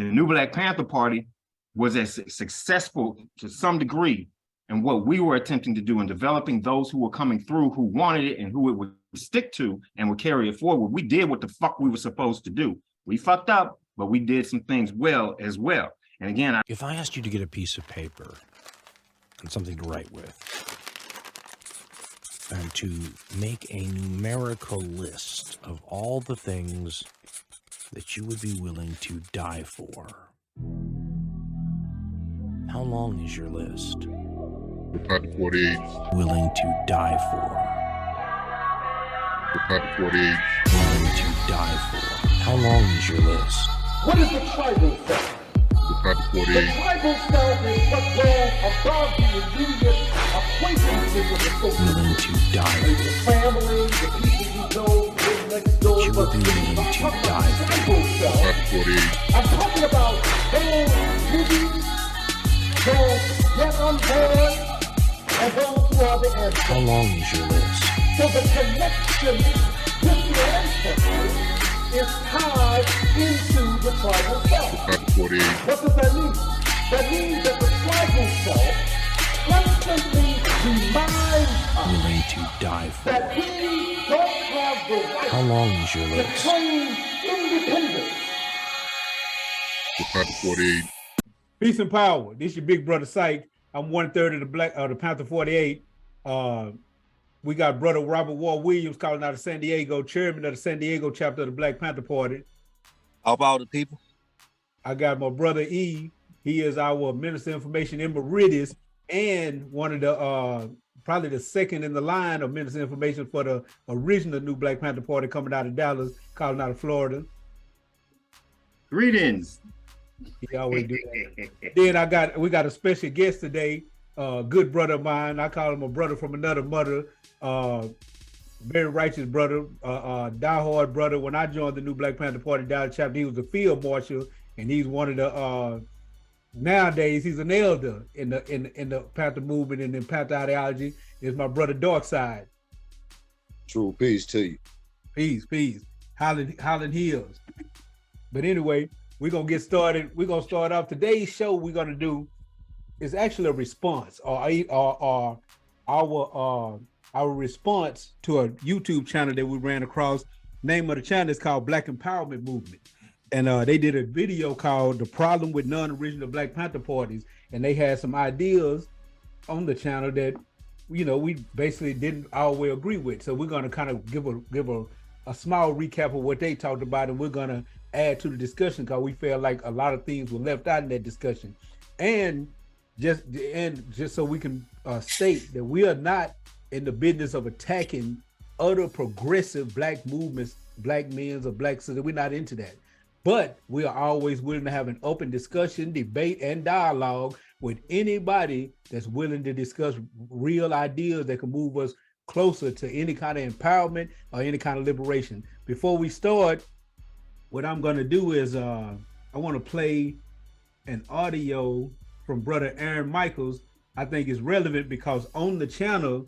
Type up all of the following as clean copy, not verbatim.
the new Black Panther Party was as successful to some degree in what we were attempting to do in developing those who were coming through, who wanted it and who it would stick to and would carry it forward. We did what the fuck we were supposed to do. We fucked up, but we did some things well as well. And again, if I asked you to get a piece of paper and something to write with, and to make a numerical list of all the things that you would be willing to die for, how long is your list? Black Panther 48. Willing to die for. Black Panther 48. Willing to die for. How long is your list? What is the tribal self? Black Panther 48. The tribal self is what goes above the immediate acquaintances of the social. Willing to die The for. family, the people you know, live next door. You would be willing to die for. Tribal self. Black Panther 48. I'm talking about those movies, those yet unborn, and those who are the ancestors. How long is your list? So the connection with the ancestors is tied into the tribal self. Black Panther 48. What does that mean? That means that the tribal self constantly reminds us Willing to die for. that we don't have the right How long is your to list? claim independence. Black Panther 48. Peace and power. This your big brother Syke. I'm 1/3 of the Panther 48. We got brother Robert Ward Williams calling out of San Diego, chairman of the San Diego chapter of the Black Panther Party. How about the people? I got my brother E. He is our Minister of Information Emeritus and one of the probably the second in the line of Minister of Information for the original new Black Panther Party coming out of Dallas, calling out of Florida. greetings. He always do that. Then we got a special guest today, good brother of mine. I call him a brother from another mother, very righteous brother, diehard brother. When I joined the new Black Panther Party Dallas chapter, he was a field marshal, and he's one of the nowadays he's an elder in the Panther movement and in Panther ideology. Is my brother Darkcide. True peace to you. Peace. Highland Hills. But anyway, we're gonna get started. We're gonna start off today's show. We're gonna do is actually a response or our response to a YouTube channel that we ran across. Name of the channel is called Black Empowerment Movement, and they did a video called "The Problem with Non-Original Black Panther Parties," and they had some ideas on the channel that we basically didn't always agree with. So we're gonna kind of give a small recap of what they talked about, and we're gonna add to the discussion because we feel like a lot of things were left out in that discussion. And just so we can state that we are not in the business of attacking other progressive black movements, black men's or black sisters. We're not into that. But we are always willing to have an open discussion, debate, and dialogue with anybody that's willing to discuss real ideas that can move us closer to any kind of empowerment or any kind of liberation. Before we start, what I'm going to do is I want to play an audio from Brother Aaron Michaels. I think it's relevant because on the channel,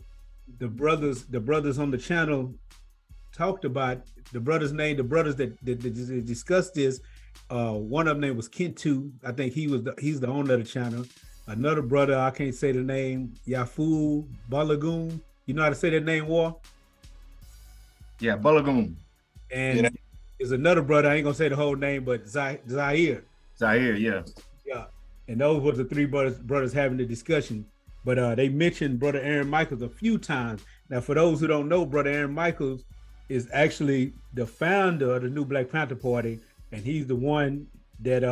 the brothers on the channel talked about the brothers that discussed this. One of them name was Kintu. I think he's the owner of the channel. Another brother, I can't say the name, Yafu Balagoon. You know how to say that name, War? Yeah, Balagoon. And there's another brother, I ain't gonna say the whole name, but Zaire, yeah. Yeah, and those were the three brothers having the discussion. But they mentioned Brother Aaron Michaels a few times. Now, for those who don't know, Brother Aaron Michaels is actually the founder of the new Black Panther Party, and he's the one that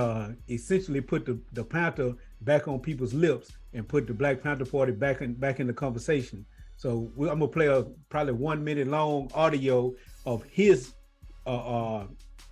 essentially put the Panther back on people's lips and put the Black Panther Party back in the conversation. So I'm gonna play a probably 1 minute long audio of his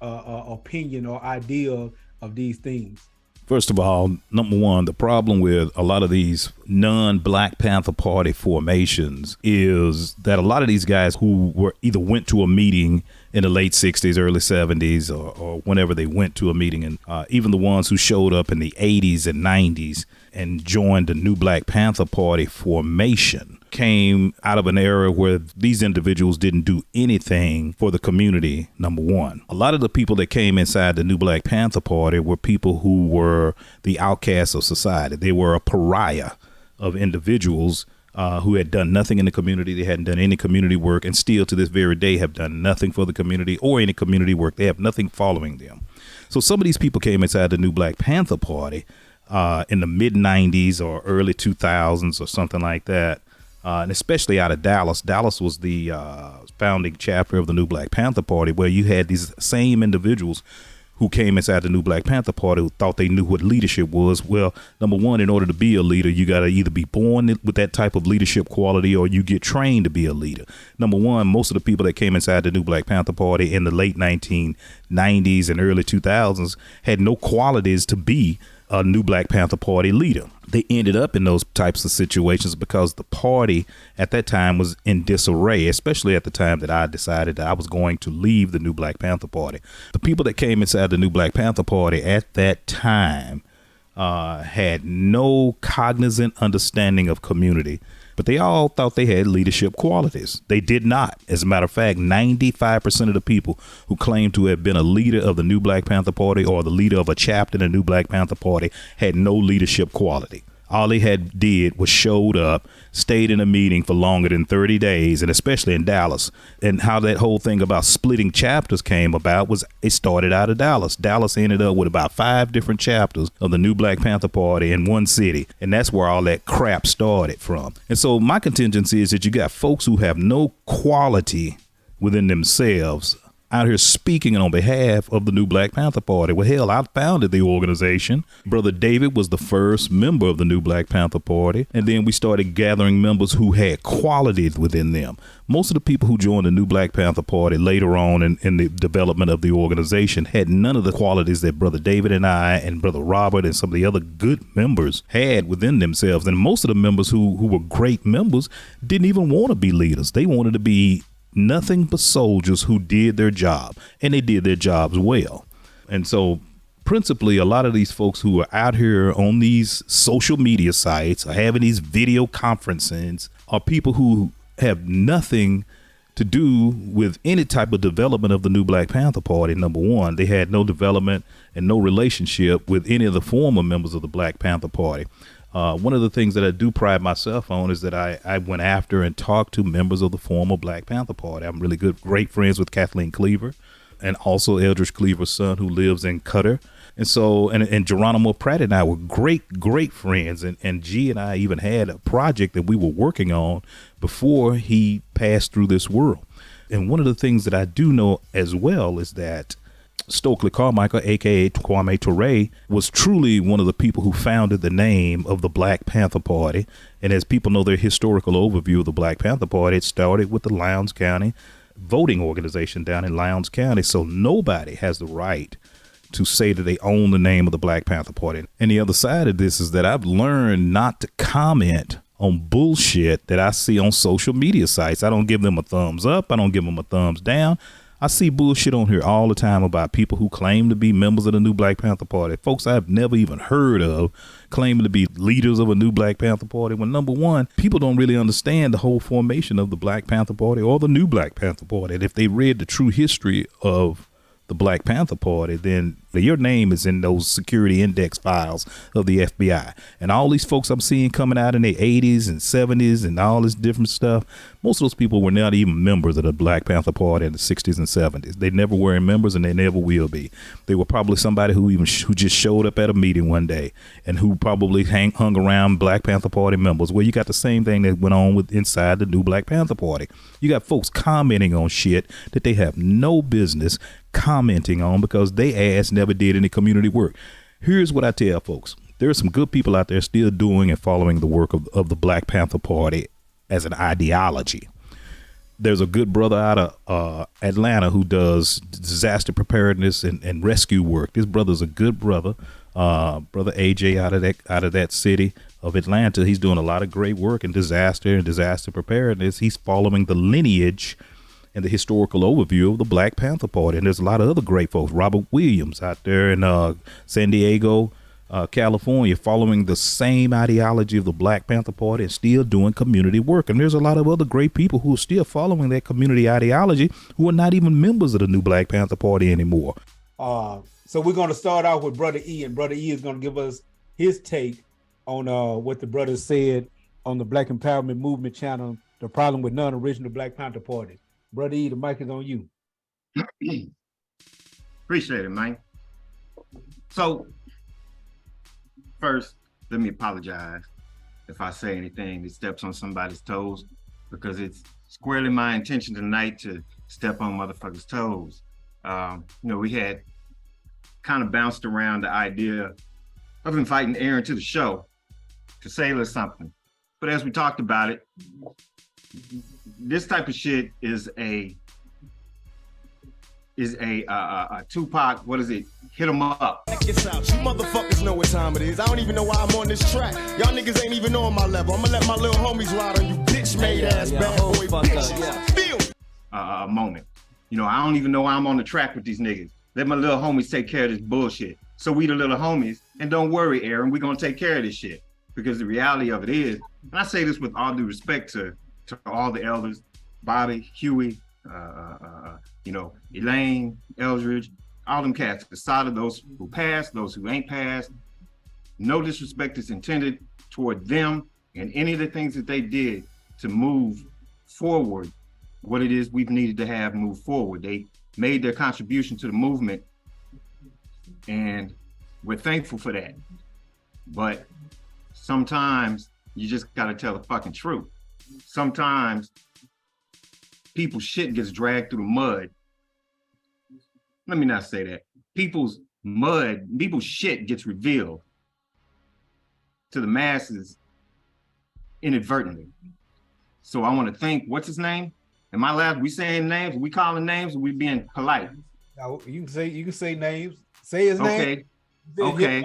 opinion or idea of these things. First of all, number one, the problem with a lot of these non-Black Panther Party formations is that a lot of these guys who were either went to a meeting in the late 60s, early 70s, or whenever they went to a meeting, and even the ones who showed up in the 80s and 90s and joined the new Black Panther Party formation, came out of an era where these individuals didn't do anything for the community, number one. A lot of the people that came inside the new Black Panther Party were people who were the outcasts of society. They were a pariah of individuals who had done nothing in the community. They hadn't done any community work, and still to this very day have done nothing for the community or any community work. They have nothing following them. So some of these people came inside the new Black Panther Party in the mid 90s or early 2000s or something like that. And especially out of Dallas. Dallas was the founding chapter of the new Black Panther Party, where you had these same individuals who came inside the new Black Panther Party who thought they knew what leadership was. Well, number one, in order to be a leader, you got to either be born with that type of leadership quality or you get trained to be a leader. Number one, most of the people that came inside the new Black Panther Party in the late 1990s and early 2000s had no qualities to be a new Black Panther Party leader. They ended up in those types of situations because the party at that time was in disarray, especially at the time that I decided that I was going to leave the new Black Panther Party. The people that came inside the new Black Panther Party at that time had no cognizant understanding of community, but they all thought they had leadership qualities. They did not. As a matter of fact, 95% of the people who claimed to have been a leader of the new Black Panther Party or the leader of a chapter in the new Black Panther Party had no leadership quality. All they had did was showed up, stayed in a meeting for longer than 30 days, and especially in Dallas. And how that whole thing about splitting chapters came about was it started out of Dallas. Dallas ended up with about 5 different chapters of the new Black Panther Party in one city. And that's where all that crap started from. And so my contingency is that you got folks who have no quality within themselves out here speaking on behalf of the new Black Panther Party. Well, hell, I founded the organization. Brother David was the first member of the new Black Panther Party. And then we started gathering members who had qualities within them. Most of the people who joined the new Black Panther Party later on in the development of the organization had none of the qualities that Brother David and I and Brother Robert and some of the other good members had within themselves. And most of the members who were great members didn't even want to be leaders. They wanted to be nothing but soldiers who did their job, and they did their jobs well. And so principally, a lot of these folks who are out here on these social media sites or having these video conferences are people who have nothing to do with any type of development of the new Black Panther Party. Number one, they had no development and no relationship with any of the former members of the Black Panther Party. One of the things that I do pride myself on is that I went after and talked to members of the former Black Panther Party. I'm really great friends with Kathleen Cleaver and also Eldridge Cleaver's son who lives in Qatar. And so, and Geronimo Pratt and I were great friends. And G and I even had a project that we were working on before he passed through this world. And one of the things that I do know as well is that Stokely Carmichael, a.k.a. Kwame Ture, was truly one of the people who founded the name of the Black Panther Party. And as people know their historical overview of the Black Panther Party, it started with the Lowndes County voting organization down in Lowndes County. So nobody has the right to say that they own the name of the Black Panther Party. And the other side of this is that I've learned not to comment on bullshit that I see on social media sites. I don't give them a thumbs up. I don't give them a thumbs down. I see bullshit on here all the time about people who claim to be members of the new Black Panther Party. Folks I've never even heard of claiming to be leaders of a new Black Panther Party. When number one, people don't really understand the whole formation of the Black Panther Party or the new Black Panther Party. And if they read the true history of the Black Panther Party, then your name is in those security index files of the FBI. And all these folks I'm seeing coming out in their 80s and 70s and all this different stuff, most of those people were not even members of the Black Panther Party in the 60s and 70s. They never were members and they never will be. They were probably somebody who just showed up at a meeting one day and who probably hung around Black Panther Party members. Well, you got the same thing that went on with inside the new Black Panther Party. You got folks commenting on shit that they have no business commenting on because they ass never did any community work. Here's what I tell folks. There are some good people out there still doing and following the work of the Black Panther Party as an ideology. There's a good brother out of Atlanta who does disaster preparedness and rescue work. This brother's a good brother. Brother AJ out of that city of Atlanta. He's doing a lot of great work in disaster preparedness. He's following the lineage and the historical overview of the Black Panther Party. And there's a lot of other great folks. Robert Williams out there in San Diego, California, following the same ideology of the Black Panther Party and still doing community work. And there's a lot of other great people who are still following that community ideology who are not even members of the new Black Panther Party anymore. So we're going to start out with Brother E, and Brother E is going to give us his take on what the brothers said on the Black Empowerment Movement channel, the problem with non-original Black Panther Party. Brother E, the mic is on you. Appreciate it, man. So, first, let me apologize if I say anything that steps on somebody's toes, because it's squarely my intention tonight to step on motherfuckers' toes. We had kind of bounced around the idea of inviting Aaron to the show to say a little something. But as we talked about it, this type of shit is a Tupac, what is it? Hit 'em up. Check this out. You motherfuckers know what time it is. I don't even know why I'm on this track. Y'all niggas ain't even on my level. I'm gonna let my little homies ride on you bitch made ass bad boy bitches. Feel moment. I don't even know why I'm on the track with these niggas. Let my little homies take care of this bullshit. So we the little homies, and don't worry, Aaron, we're gonna take care of this shit. Because the reality of it is, and I say this with all due respect to all the elders, Bobby, Huey, Elaine, Eldridge, all them cats, aside of those who passed, those who ain't passed. No disrespect is intended toward them and any of the things that they did to move forward what it is we've needed to have move forward. They made their contribution to the movement, and we're thankful for that. But sometimes you just gotta tell the fucking truth. Sometimes people's shit gets dragged through the mud. Let me not say that. People's shit gets revealed to the masses inadvertently. So I want to thank, what's his name? Am I allowed, we saying names? Are we calling names? Or we being polite? Now, you can say names. Say his name. Okay.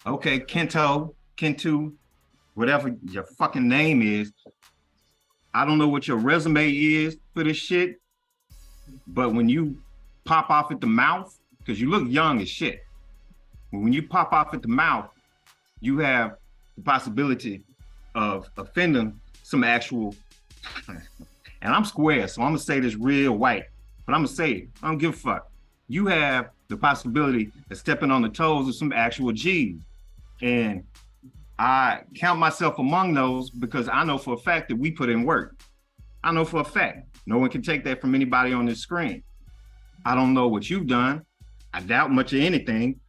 Okay, Kento, whatever your fucking name is. I don't know what your resume is for this shit, but when you pop off at the mouth, because you look young as shit. When you pop off at the mouth, you have the possibility of offending some actual, and I'm square, so I'm gonna say this real white, but I'm gonna say it, I don't give a fuck. You have the possibility of stepping on the toes of some actual G's. And I count myself among those because I know for a fact that we put in work. I know for a fact. No one can take that from anybody on this screen. I don't know what you've done. I doubt much of anything,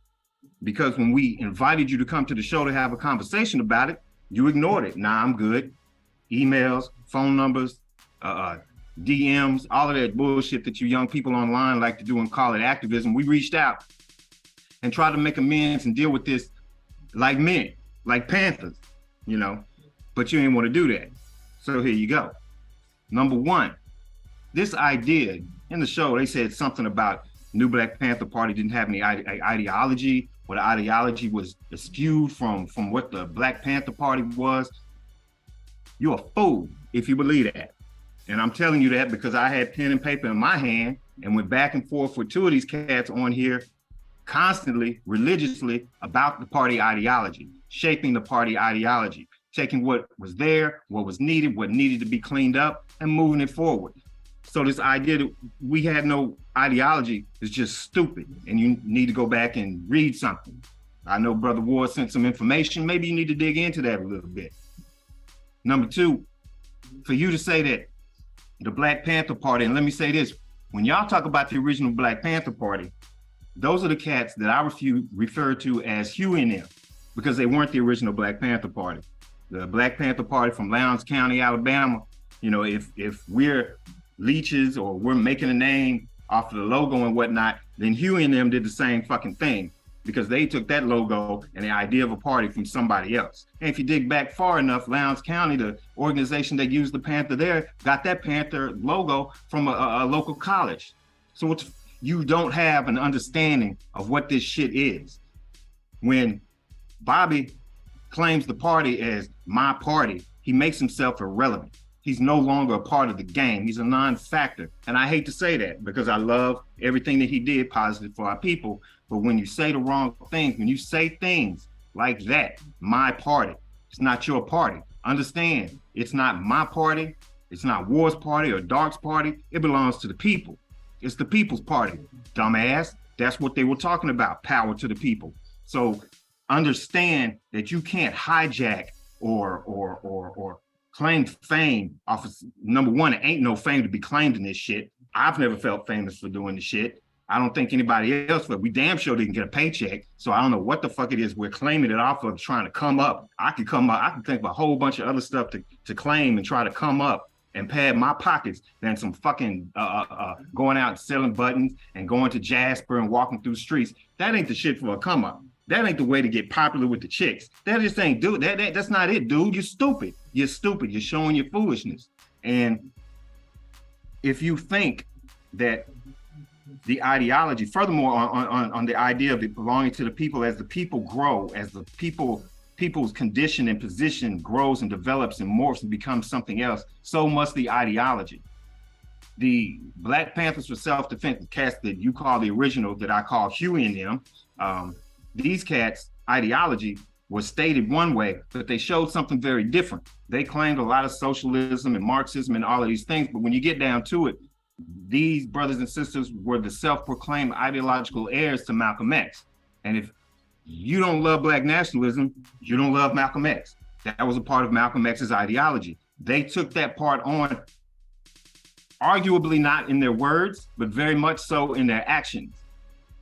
because when we invited you to come to the show to have a conversation about it, you ignored it. Nah, I'm good. Emails, phone numbers, DMs, all of that bullshit that you young people online like to do and call it activism. We reached out and tried to make amends and deal with this like men, like Panthers, but you didn't want to do that. So here you go. Number one, this idea in the show, they said something about New Black Panther Party didn't have any ideology, or the ideology was skewed from what the Black Panther Party was. You're a fool if you believe that. And I'm telling you that because I had pen and paper in my hand and went back and forth with two of these cats on here constantly, religiously, about the party ideology, shaping the party ideology, taking what was there, what was needed, what needed to be cleaned up, and moving it forward. So this idea that we had no ideology is just stupid, and you need to go back and read something. I know Brother Ward sent some information. Maybe you need to dig into that a little bit. Number two, for you to say that the Black Panther Party, and let me say this, when y'all talk about the original Black Panther Party, those are the cats that I refer to as Huey and them, because they weren't the original Black Panther Party. The Black Panther Party from Lowndes County, Alabama, if we're leeches or we're making a name off of the logo and whatnot, then Huey and them did the same fucking thing, because they took that logo and the idea of a party from somebody else. And if you dig back far enough, Lowndes County, the organization that used the Panther there, got that Panther logo from a local college. So you don't have an understanding of what this shit is. When Bobby claims the party as my party, he makes himself irrelevant. He's no longer a part of the game. He's a non-factor. And I hate to say that because I love everything that he did positive for our people. But when you say the wrong things, when you say things like that, my party, it's not your party. Understand, it's not my party. It's not War's party or Dark's party. It belongs to the people. It's the people's party, dumbass. That's what they were talking about, power to the people. So understand that you can't hijack or claim fame off of, number one, it ain't no fame to be claimed in this shit. I've never felt famous for doing the shit. I don't think anybody else would. We damn sure didn't get a paycheck. So I don't know what the fuck it is we're claiming it off of, trying to come up. I can think of a whole bunch of other stuff to claim and try to come up and pad my pockets than some fucking going out and selling buttons and going to Jasper and walking through the streets. That ain't the shit for a come up. That ain't the way to get popular with the chicks. That just ain't, dude. That's not it, dude. You're stupid. You're stupid. You're showing your foolishness. And if you think that the ideology, furthermore, on the idea of it belonging to the people, as the people grow, as the people's condition and position grows and develops and morphs and becomes something else, so must the ideology. The Black Panthers for Self-Defense, the cats that you call the original, that I call Huey and them, these cats' ideology was stated one way, but they showed something very different. They claimed a lot of socialism and Marxism and all of these things, but when you get down to it, these brothers and sisters were the self-proclaimed ideological heirs to Malcolm X. And if you don't love Black nationalism, you don't love Malcolm X. That was a part of Malcolm X's ideology. They took that part on, arguably not in their words, but very much so in their actions.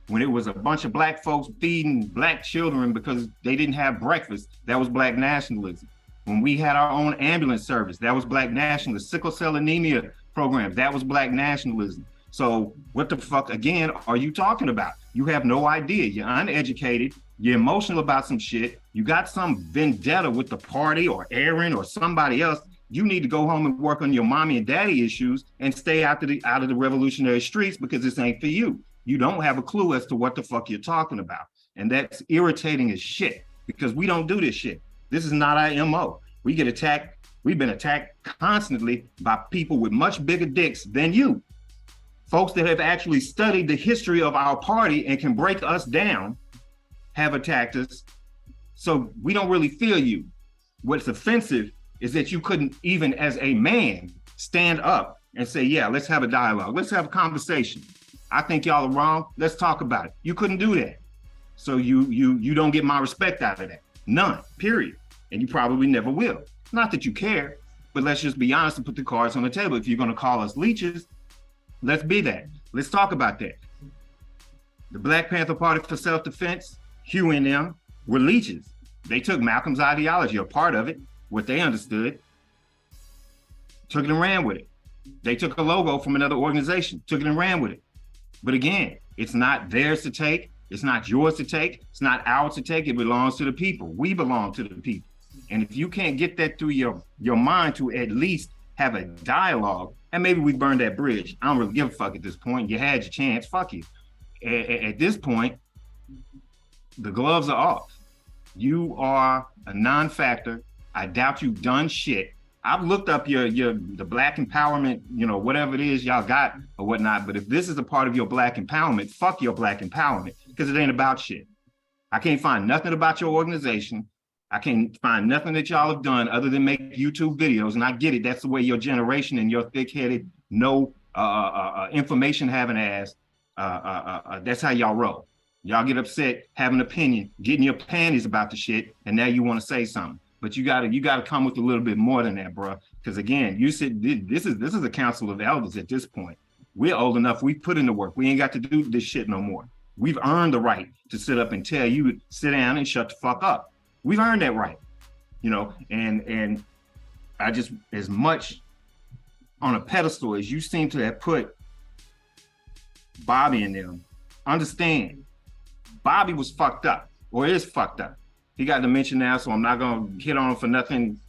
When it was a bunch of Black folks feeding Black children because they didn't have breakfast, that was Black nationalism. When we had our own ambulance service, that was Black nationalism. Sickle cell anemia programs, that was Black nationalism. So what the fuck, again, are you talking about? You have no idea. You're uneducated. You're emotional about some shit. You got some vendetta with the party or Aaron or somebody else. You need to go home and work on your mommy and daddy issues and stay out of the revolutionary streets, because this ain't for you. You don't have a clue as to what the fuck you're talking about. And that's irritating as shit, because we don't do this shit. This is not our MO. We get attacked. We've been attacked constantly by people with much bigger dicks than you. Folks that have actually studied the history of our party and can break us down have attacked us. So we don't really feel you. What's offensive is that you couldn't, even as a man, stand up and say, yeah, let's have a dialogue. Let's have a conversation. I think y'all are wrong. Let's talk about it. You couldn't do that. So you don't get my respect out of that. None, period. And you probably never will. Not that you care, but let's just be honest and put the cards on the table. If you're going to call us leeches, let's be that. Let's talk about that. The Black Panther Party for Self-Defense, Huey and them, were leeches. They took Malcolm's ideology, a part of it, what they understood, took it and ran with it. They took a logo from another organization, took it and ran with it. But again, it's not theirs to take. It's not yours to take. It's not ours to take. It belongs to the people. We belong to the people. And if you can't get that through your mind to at least have a dialogue, and maybe we burned that bridge. I don't really give a fuck at this point. You had your chance. Fuck you. At this point, the gloves are off. You are a non-factor. I doubt you've done shit. I've looked up the Black empowerment, whatever it is y'all got or whatnot. But if this is a part of your Black empowerment, fuck your Black empowerment, because it ain't about shit. I can't find nothing about your organization. I can't find nothing that y'all have done other than make YouTube videos. And I get it. That's the way your generation and your thick-headed, no information having ass, that's how y'all roll. Y'all get upset, have an opinion, getting your panties about the shit, and now you want to say something. But you gotta come with a little bit more than that, bro. Because again, you said this is a council of elders at this point. We're old enough. We put in the work. We ain't got to do this shit no more. We've earned the right to sit up and tell you to sit down and shut the fuck up. We've earned that right, and I just, as much on a pedestal as you seem to have put Bobby in them, understand, Bobby was fucked up, or is fucked up. He got dementia now, so I'm not gonna hit on him for nothing,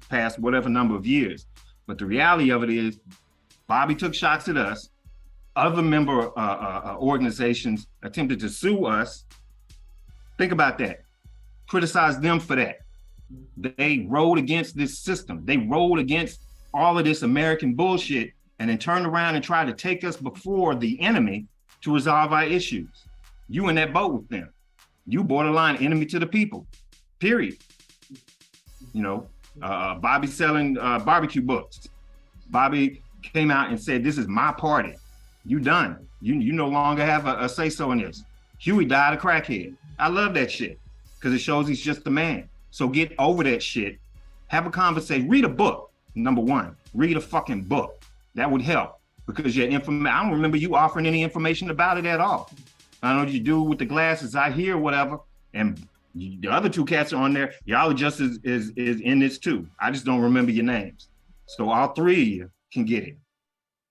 past whatever number of years. But the reality of it is, Bobby took shots at us. Other member organizations attempted to sue us. Think about that. Criticize them for that. They rode against this system. They rode against all of this American bullshit, and then turned around and tried to take us before the enemy to resolve our issues. You in that boat with them. You borderline enemy to the people, period. You know, Bobby selling barbecue books. Bobby came out and said, this is my party. You done. You no longer have a say-so in this. Huey died a crackhead. I love that shit because it shows he's just a man. So get over that shit. Have a conversation. Read a book, number one. Read a fucking book. That would help because your information, I don't remember you offering any information about it at all. I don't know what you do with the glasses. I hear whatever. And the other two cats are on there. Y'all are just is in this too. I just don't remember your names. So all three of you can get it.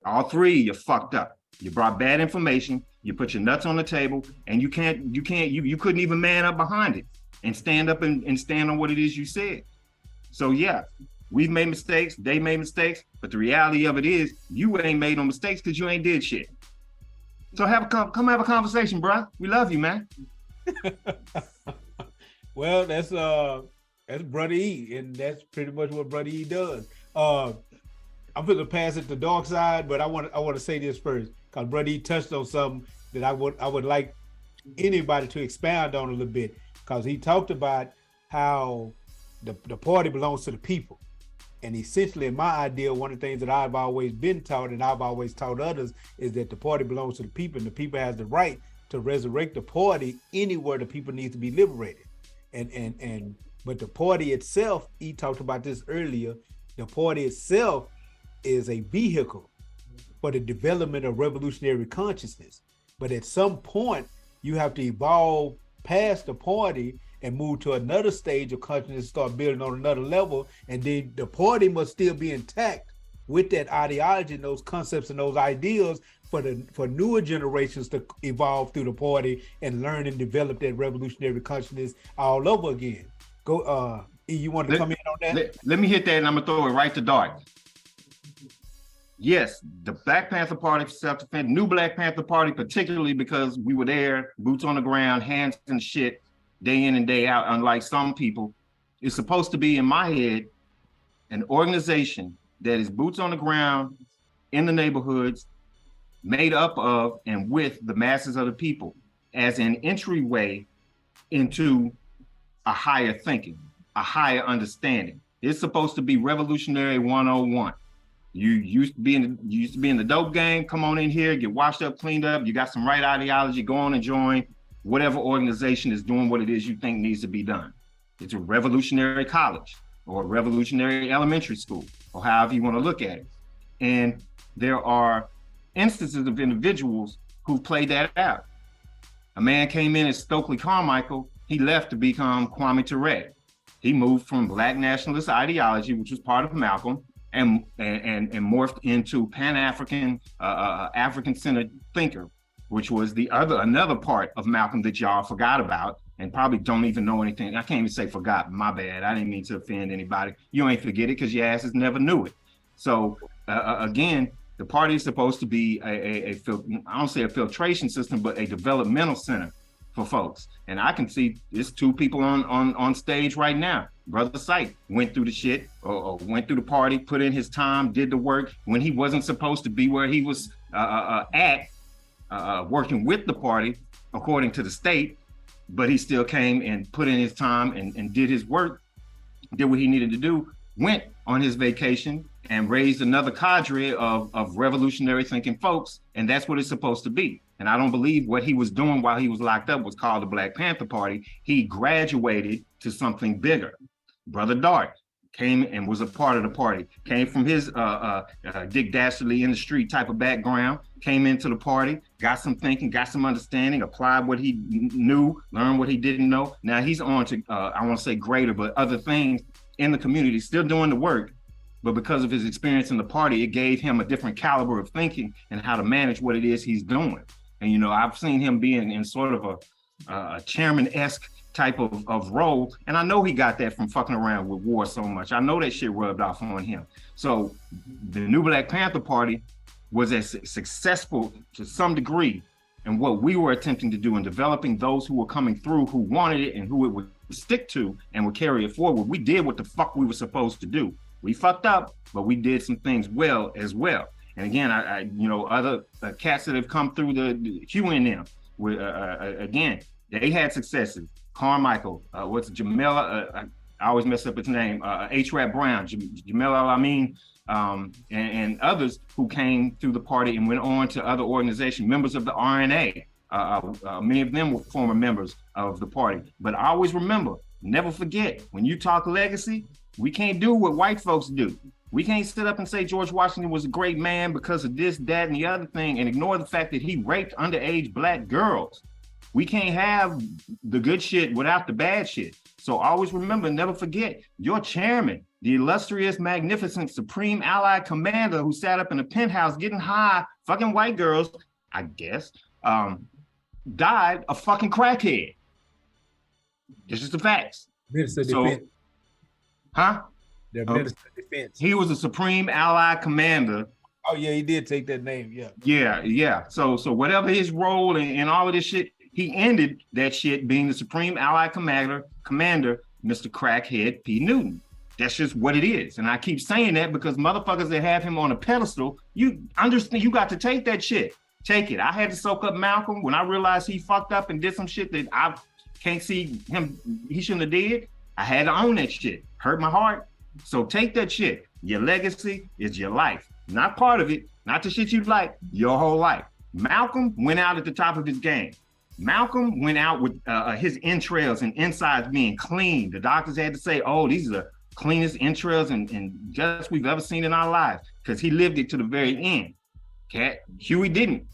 All three of you fucked up. You brought bad information. You put your nuts on the table, and you couldn't even man up behind it and stand up and stand on what it is you said. So yeah, we've made mistakes. They made mistakes, but the reality of it is you ain't made no mistakes because you ain't did shit. So come have a conversation, bro. We love you, man. Well, that's Brother E, and that's pretty much what Brother E does. I'm gonna pass it to Darkcide, but I want to say this first because Brother E touched on something that I would like anybody to expound on a little bit because he talked about how the party belongs to the people, and essentially, in my idea, one of the things that I've always been taught and I've always taught others is that the party belongs to the people, and the people has the right to resurrect the party anywhere the people need to be liberated, but the party itself, he talked about this earlier. The party itself is a vehicle for the development of revolutionary consciousness. But at some point, you have to evolve past the party and move to another stage of consciousness, start building on another level. And then the party must still be intact with that ideology and those concepts and those ideals for newer generations to evolve through the party and learn and develop that revolutionary consciousness all over again. Go, E, you want to come in on that? Let me hit that and I'm gonna throw it right to Dark. Yes, the Black Panther Party for self-defense, new Black Panther Party, particularly because we were there, boots on the ground, hands and shit, day in and day out, unlike some people, is supposed to be, in my head, an organization that is boots on the ground, in the neighborhoods, made up of and with the masses of the people as an entryway into a higher thinking, a higher understanding. It's supposed to be revolutionary 101. You used to be in the dope game. Come on in here, get washed up, cleaned up. You got some right ideology. Go on and join whatever organization is doing what it is you think needs to be done. It's a revolutionary college or a revolutionary elementary school, or however you want to look at it. And there are instances of individuals who played that out. A man came in as Stokely Carmichael. He left to become Kwame Ture. He moved from Black nationalist ideology, which was part of Malcolm, and morphed into Pan-African, African-centered thinker, which was another part of Malcolm that y'all forgot about and probably don't even know anything. I can't even say forgot, my bad. I didn't mean to offend anybody. You ain't forget it because your asses never knew it. So again, the party is supposed to be I don't say a filtration system, but a developmental center for folks. And I can see there's two people on stage right now. Brother Sight went through the shit or went through the party, put in his time, did the work when he wasn't supposed to be where he was working with the party according to the state, but he still came and put in his time and did his work, did what he needed to do, went on his vacation and raised another cadre of revolutionary thinking folks. And that's what it's supposed to be. And I don't believe what he was doing while he was locked up was called the Black Panther Party. He graduated to something bigger. Brother Dark came and was a part of the party, came from his Dick Dastardly in the street type of background, came into the party, got some thinking, got some understanding, applied what he knew, learned what he didn't know. Now he's on to, I want to say greater, but other things in the community, still doing the work. But because of his experience in the party, it gave him a different caliber of thinking and how to manage what it is he's doing. And, you know, I've seen him being in sort of a chairman-esque type of role. And I know he got that from fucking around with war so much. I know that shit rubbed off on him. So the new Black Panther Party was as successful to some degree in what we were attempting to do in developing those who were coming through, who wanted it and who it would stick to and would carry it forward. We did what the fuck we were supposed to do. We fucked up, but we did some things well as well. And again, I you know, other cats that have come through the QNM, with again, they had successes. Carmichael, what's Jamila? I always mess up his name. H-Rap Brown, Jamila Alameen, and others who came through the party and went on to other organizations, members of the RNA. Many of them were former members of the party. But I always remember, never forget, when you talk legacy, we can't do what white folks do. We can't sit up and say George Washington was a great man because of this, that, and the other thing, and ignore the fact that he raped underage Black girls. We can't have the good shit without the bad shit. So always remember, never forget, your chairman, the illustrious, magnificent, supreme Allied commander who sat up in a penthouse getting high, fucking white girls, I guess, died a fucking crackhead. This is the facts. Minister of So, Defense. huh? The Minister of Defense. He was a supreme Allied commander. Oh yeah, he did take that name. Yeah. Yeah. So whatever his role in all of this shit, he ended that shit being the supreme Allied commander, Mr. Crackhead P. Newton. That's just what it is. And I keep saying that because motherfuckers that have him on a pedestal, you understand, you got to take that shit. Take it. I had to soak up Malcolm when I realized he fucked up and did some shit that I can't see him, he shouldn't have did. I had to own that shit. Hurt my heart. So take that shit. Your legacy is your life. Not part of it, not the shit you like, your whole life. Malcolm went out at the top of his game. Malcolm went out with his entrails and insides being clean. The doctors had to say, oh, these are the cleanest entrails and guts we've ever seen in our lives, because he lived it to the very end. Cat, Huey didn't.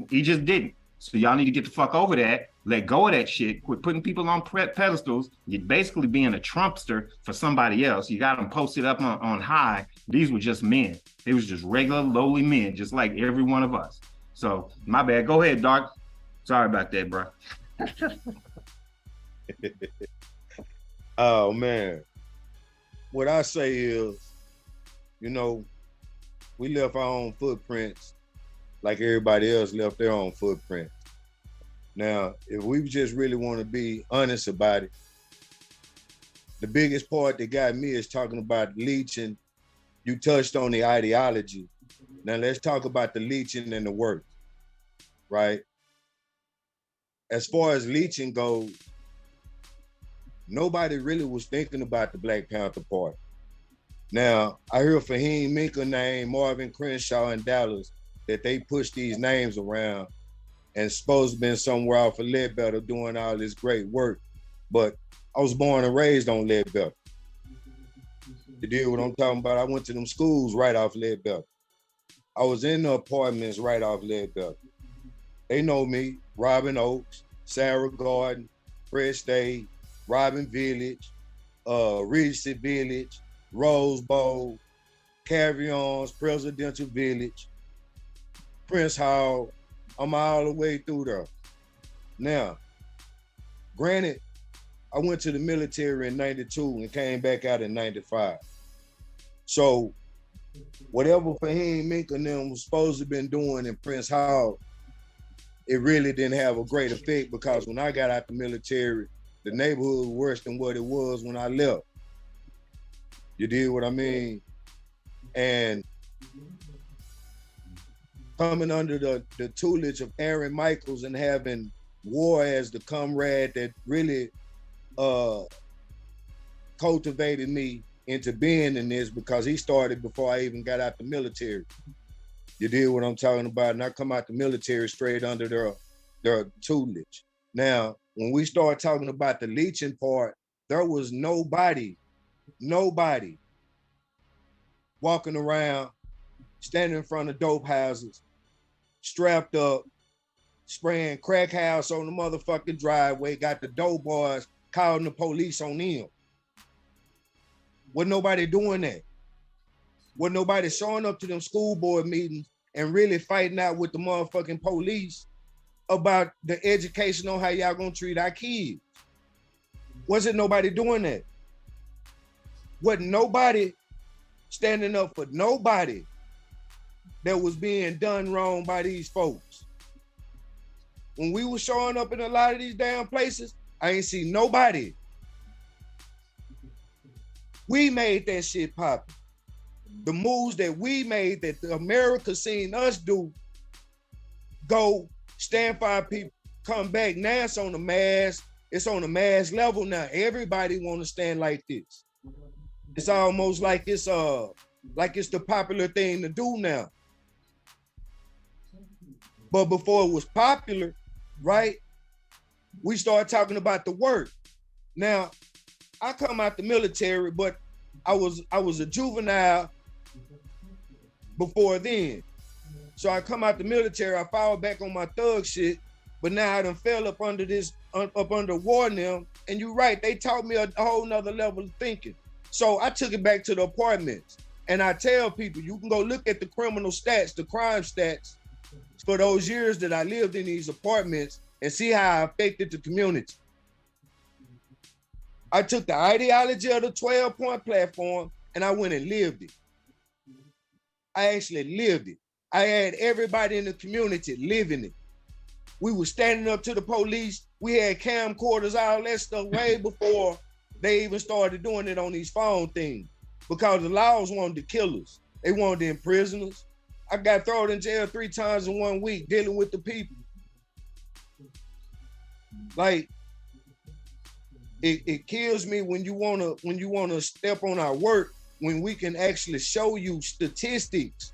He just didn't. So y'all need to get the fuck over that. Let go of that shit. Quit putting people on pedestals. You're basically being a Trumpster for somebody else. You got them posted up on high. These were just men. They was just regular, lowly men, just like every one of us. So my bad. Go ahead, Dark. Sorry about that, bro. Oh man. What I say is, we left our own footprints like everybody else left their own footprint. Now, if we just really want to be honest about it, the biggest part that got me is talking about leeching. You touched on the ideology. Now let's talk about the leeching and the work, right? As far as leeching goes, nobody really was thinking about the Black Panther Party. Now, I hear Fahim Minka name, Marvin Crenshaw in Dallas, that they pushed these names around and supposed to been somewhere off of Ledbetter doing all this great work. But I was born and raised on Ledbetter. You deal what I'm talking about? I went to them schools right off Ledbetter. I was in the apartments right off Ledbetter. They know me, Robin Oaks, Sarah Garden, Fresh State, Robin Village, Regency Village, Rose Bowl, Carry-Ons, Presidential Village, Prince Hall. I'm all the way through there. Now, granted, I went to the military in 92 and came back out in 95. So whatever Fahim Minka and them was supposed to have been doing in Prince Hall, it really didn't have a great effect, because when I got out the military, the neighborhood was worse than what it was when I left. You did what I mean? And coming under the tutelage of Aaron Michaels and having War as the comrade that really cultivated me into being in this, because he started before I even got out the military. You did what I'm talking about? And I come out the military straight under their tutelage. Now, when we start talking about the leeching part, there was nobody walking around, standing in front of dope houses, strapped up, spraying crack house on the motherfucking driveway, got the dope boys calling the police on them. Wasn't nobody doing that. Wasn't nobody showing up to them school board meetings and really fighting out with the motherfucking police about the education on how y'all gonna treat our kids. Wasn't nobody doing that. Wasn't nobody standing up for nobody that was being done wrong by these folks. When we were showing up in a lot of these damn places, I ain't see nobody. We made that shit poppin'. The moves that we made, that America seen us do, go stand for our people, come back. Now it's on the mass. It's on the mass level now. Everybody want to stand like this. It's almost like it's the popular thing to do now. But before it was popular, right? We started talking about the work. Now, I come out the military, but I was a juvenile before then. So I come out the military, I fall back on my thug shit, but now I done fell up under war now. And you're right, they taught me a whole nother level of thinking. So I took it back to the apartments. And I tell people, you can go look at the criminal stats, the crime stats for those years that I lived in these apartments and see how I affected the community. I took the ideology of the 12-point platform and I went and lived it. I actually lived it. I had everybody in the community living it. We were standing up to the police. We had camcorders, all that stuff way before they even started doing it on these phone things, because the laws wanted to kill us. They wanted to imprison us. I got thrown in jail 3 times in 1 week dealing with the people. Like, it kills me when you wanna step on our work when we can actually show you statistics.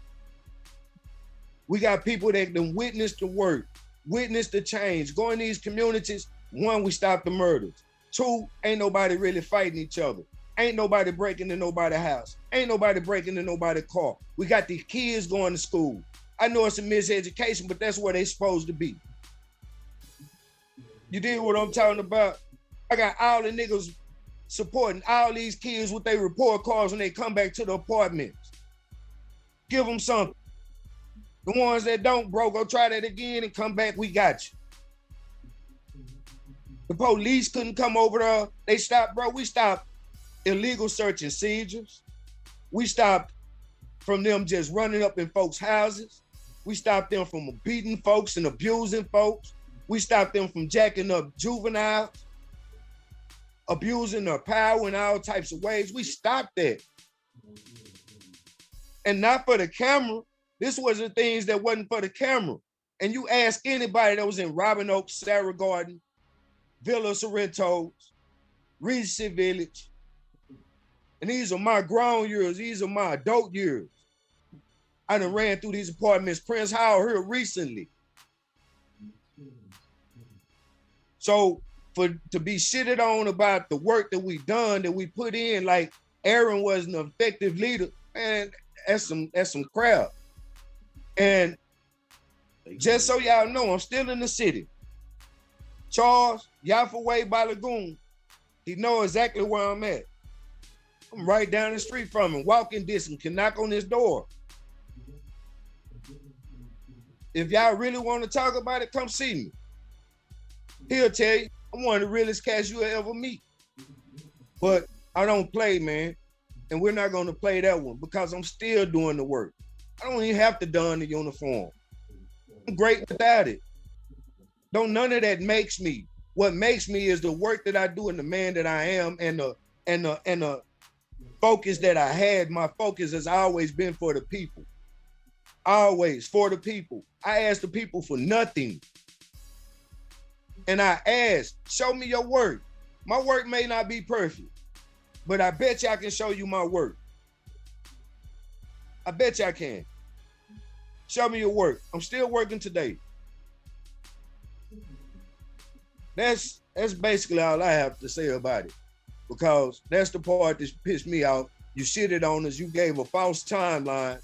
We got people that can witness the work, witness the change, go in these communities. 1, we stop the murders. 2, ain't nobody really fighting each other. Ain't nobody breaking in nobody's house. Ain't nobody breaking in nobody's car. We got these kids going to school. I know it's a miseducation, but that's where they supposed to be. You dig what I'm talking about? I got all the niggas supporting all these kids with their report cards when they come back to the apartments. Give them something. The ones that don't, bro, go try that again and come back, we got you. The police couldn't come over there. They stopped, bro. We stopped illegal search and seizures. We stopped from them just running up in folks' houses. We stopped them from beating folks and abusing folks. We stopped them from jacking up juveniles, abusing their power in all types of ways. We stopped that. And not for the camera. This was the things that wasn't for the camera. And you ask anybody that was in Robin Oaks, Sarah Garden, Villa Sorrento's, Regency Village. And these are my grown years. These are my adult years. I done ran through these apartments, Prince Hall here recently. So to be shitted on about the work that we done, that we put in, like Aaron was an effective leader, man, that's some crap. And just so y'all know, I'm still in the city. Charles, Yaffa Way by Lagoon, he know exactly where I'm at. I'm right down the street from him, walking distance, can knock on his door. If y'all really want to talk about it, come see me. He'll tell you, I'm one of the realest cats you'll ever meet. But I don't play, man. And we're not gonna play that one because I'm still doing the work. I don't even have to don the uniform. I'm great without it. Don't none of that makes me. What makes me is the work that I do and the man that I am and the focus that I had. My focus has always been for the people. Always for the people. I ask the people for nothing. And I ask, show me your work. My work may not be perfect, but I bet you I can show you my work. I bet you I can. Show me your work. I'm still working today. That's basically all I have to say about it, because that's the part that pissed me off. You shitted on us. You gave a false timeline.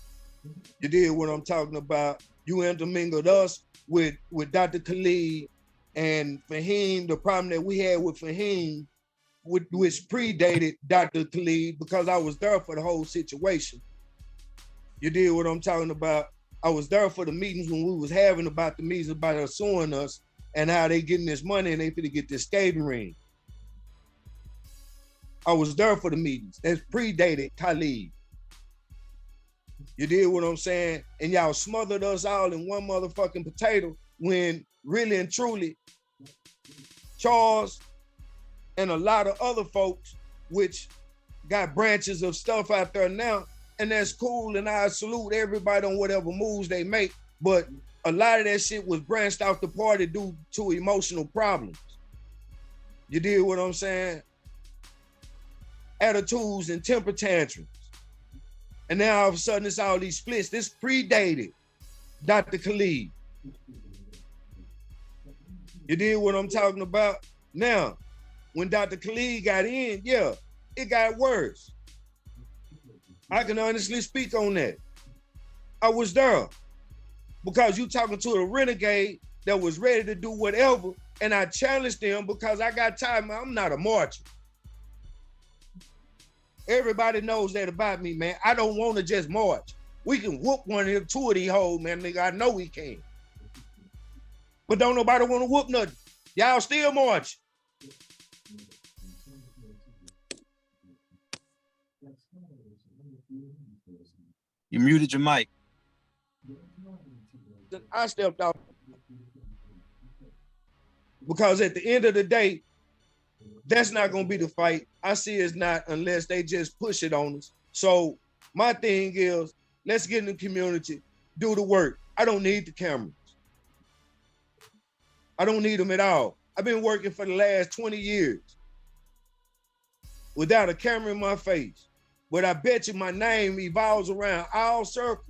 You did what I'm talking about. You intermingled us with Dr. Khalid and Fahim. The problem that we had with Fahim, which predated Dr. Khalid, because I was there for the whole situation. You did what I'm talking about. I was there for the meetings when we was having about the meetings about her suing us and how they getting this money and they finna get this skating ring. I was there for the meetings. That's predated Khalid. You did what I'm saying? And y'all smothered us all in one motherfucking potato when really and truly Charles and a lot of other folks, which got branches of stuff out there now, and that's cool, and I salute everybody on whatever moves they make, but a lot of that shit was branched off the party due to emotional problems. You deal with what I'm saying? Attitudes and temper tantrums. And now all of a sudden it's all these splits. This predated Dr. Khalid. You deal with what I'm talking about? Now, when Dr. Khalid got in, yeah, it got worse. I can honestly speak on that. I was there because you talking to a renegade that was ready to do whatever, and I challenged them because I got tired. I'm not a marcher. Everybody knows that about me, man. I don't want to just march. We can whoop one of two of these hoes, man, nigga. I know we can. But don't nobody want to whoop nothing. Y'all still march. You muted your mic. I stepped off because at the end of the day, that's not going to be the fight. I see it's not unless they just push it on us. So my thing is, let's get in the community, do the work. I don't need the cameras. I don't need them at all. I've been working for the last 20 years without a camera in my face. But I bet you my name evolves around all circles.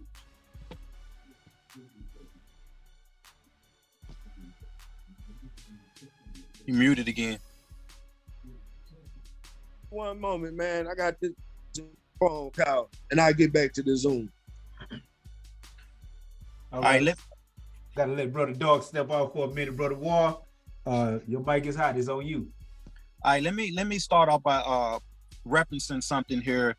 You muted again. One moment, man. I got this phone call, and I'll get back to the Zoom. All right, Gotta let Brother Dark step off for a minute, Brother War. Your mic is hot. It's on you. All right, let me start off by referencing something here.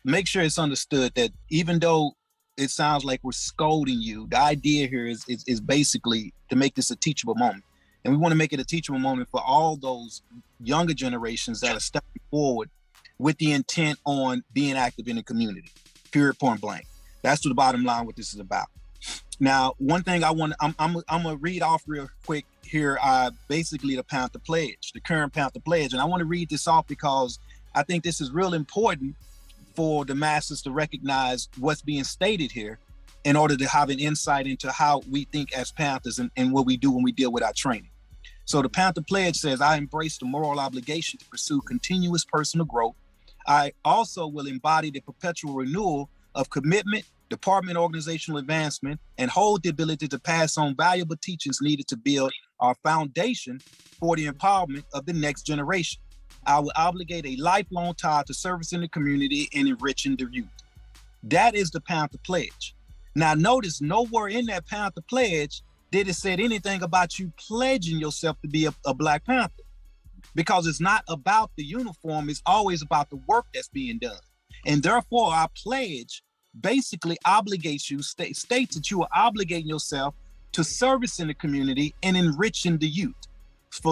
Make sure it's understood that even though it sounds like we're scolding you, the idea here is basically to make this a teachable moment. And we want to make it a teachable moment for all those younger generations that are stepping forward with the intent on being active in the community, period, point blank. That's the bottom line what this is about. Now, one thing I'm gonna read off real quick here, basically the Panther Pledge, the current Panther Pledge. And I want to read this off because I think this is real important for the masses to recognize what's being stated here in order to have an insight into how we think as Panthers and what we do when we deal with our training. So the Panther Pledge says, I embrace the moral obligation to pursue continuous personal growth. I also will embody the perpetual renewal of commitment, department organizational advancement, and hold the ability to pass on valuable teachings needed to build our foundation for the empowerment of the next generation. I will obligate a lifelong tie to service in the community and enriching the youth. That is the Panther Pledge. Now notice nowhere in that Panther Pledge did it say anything about you pledging yourself to be a Black Panther, because it's not about the uniform, it's always about the work that's being done. And therefore our pledge basically obligates you, states that you are obligating yourself to service in the community and enriching the youth.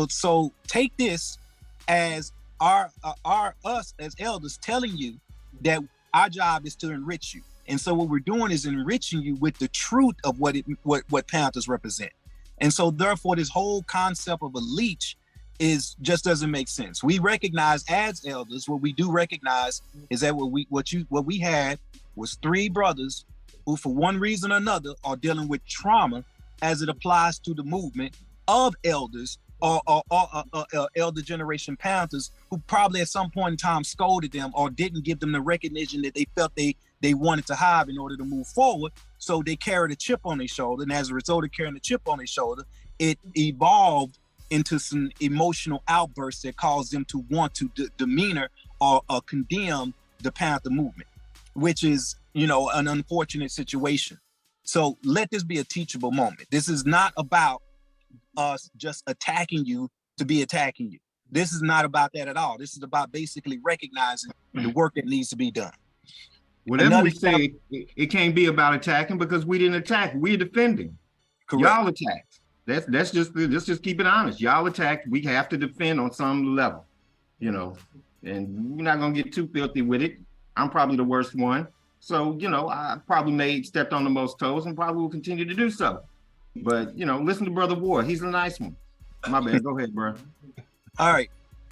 So take this as us as elders telling you that our job is to enrich you. And so what we're doing is enriching you with the truth of what Panthers represent. And so therefore this whole concept of a leech just doesn't make sense. We recognize as elders, what we do recognize is that what we had was three brothers who for one reason or another are dealing with trauma as it applies to the movement of elders or elder generation Panthers who probably at some point in time scolded them or didn't give them the recognition that they felt they wanted to have in order to move forward. So they carried a chip on their shoulder. And as a result of carrying a chip on their shoulder, it evolved into some emotional outbursts that caused them to want to demeanor or condemn the Panther movement, which is, an unfortunate situation. So let this be a teachable moment. This is not about us just attacking you to be attacking you. This is not about that at all. This is about basically recognizing the work that needs to be done. Whatever we say, it can't be about attacking because we didn't attack. We're defending. Correct. Y'all attacked. Let's just keep it honest. Y'all attacked. We have to defend on some level, and we're not gonna get too filthy with it. I'm probably the worst one. So, I probably stepped on the most toes and probably will continue to do so. But, listen to Brother War. He's a nice one. My bad. Go ahead, bro. All right.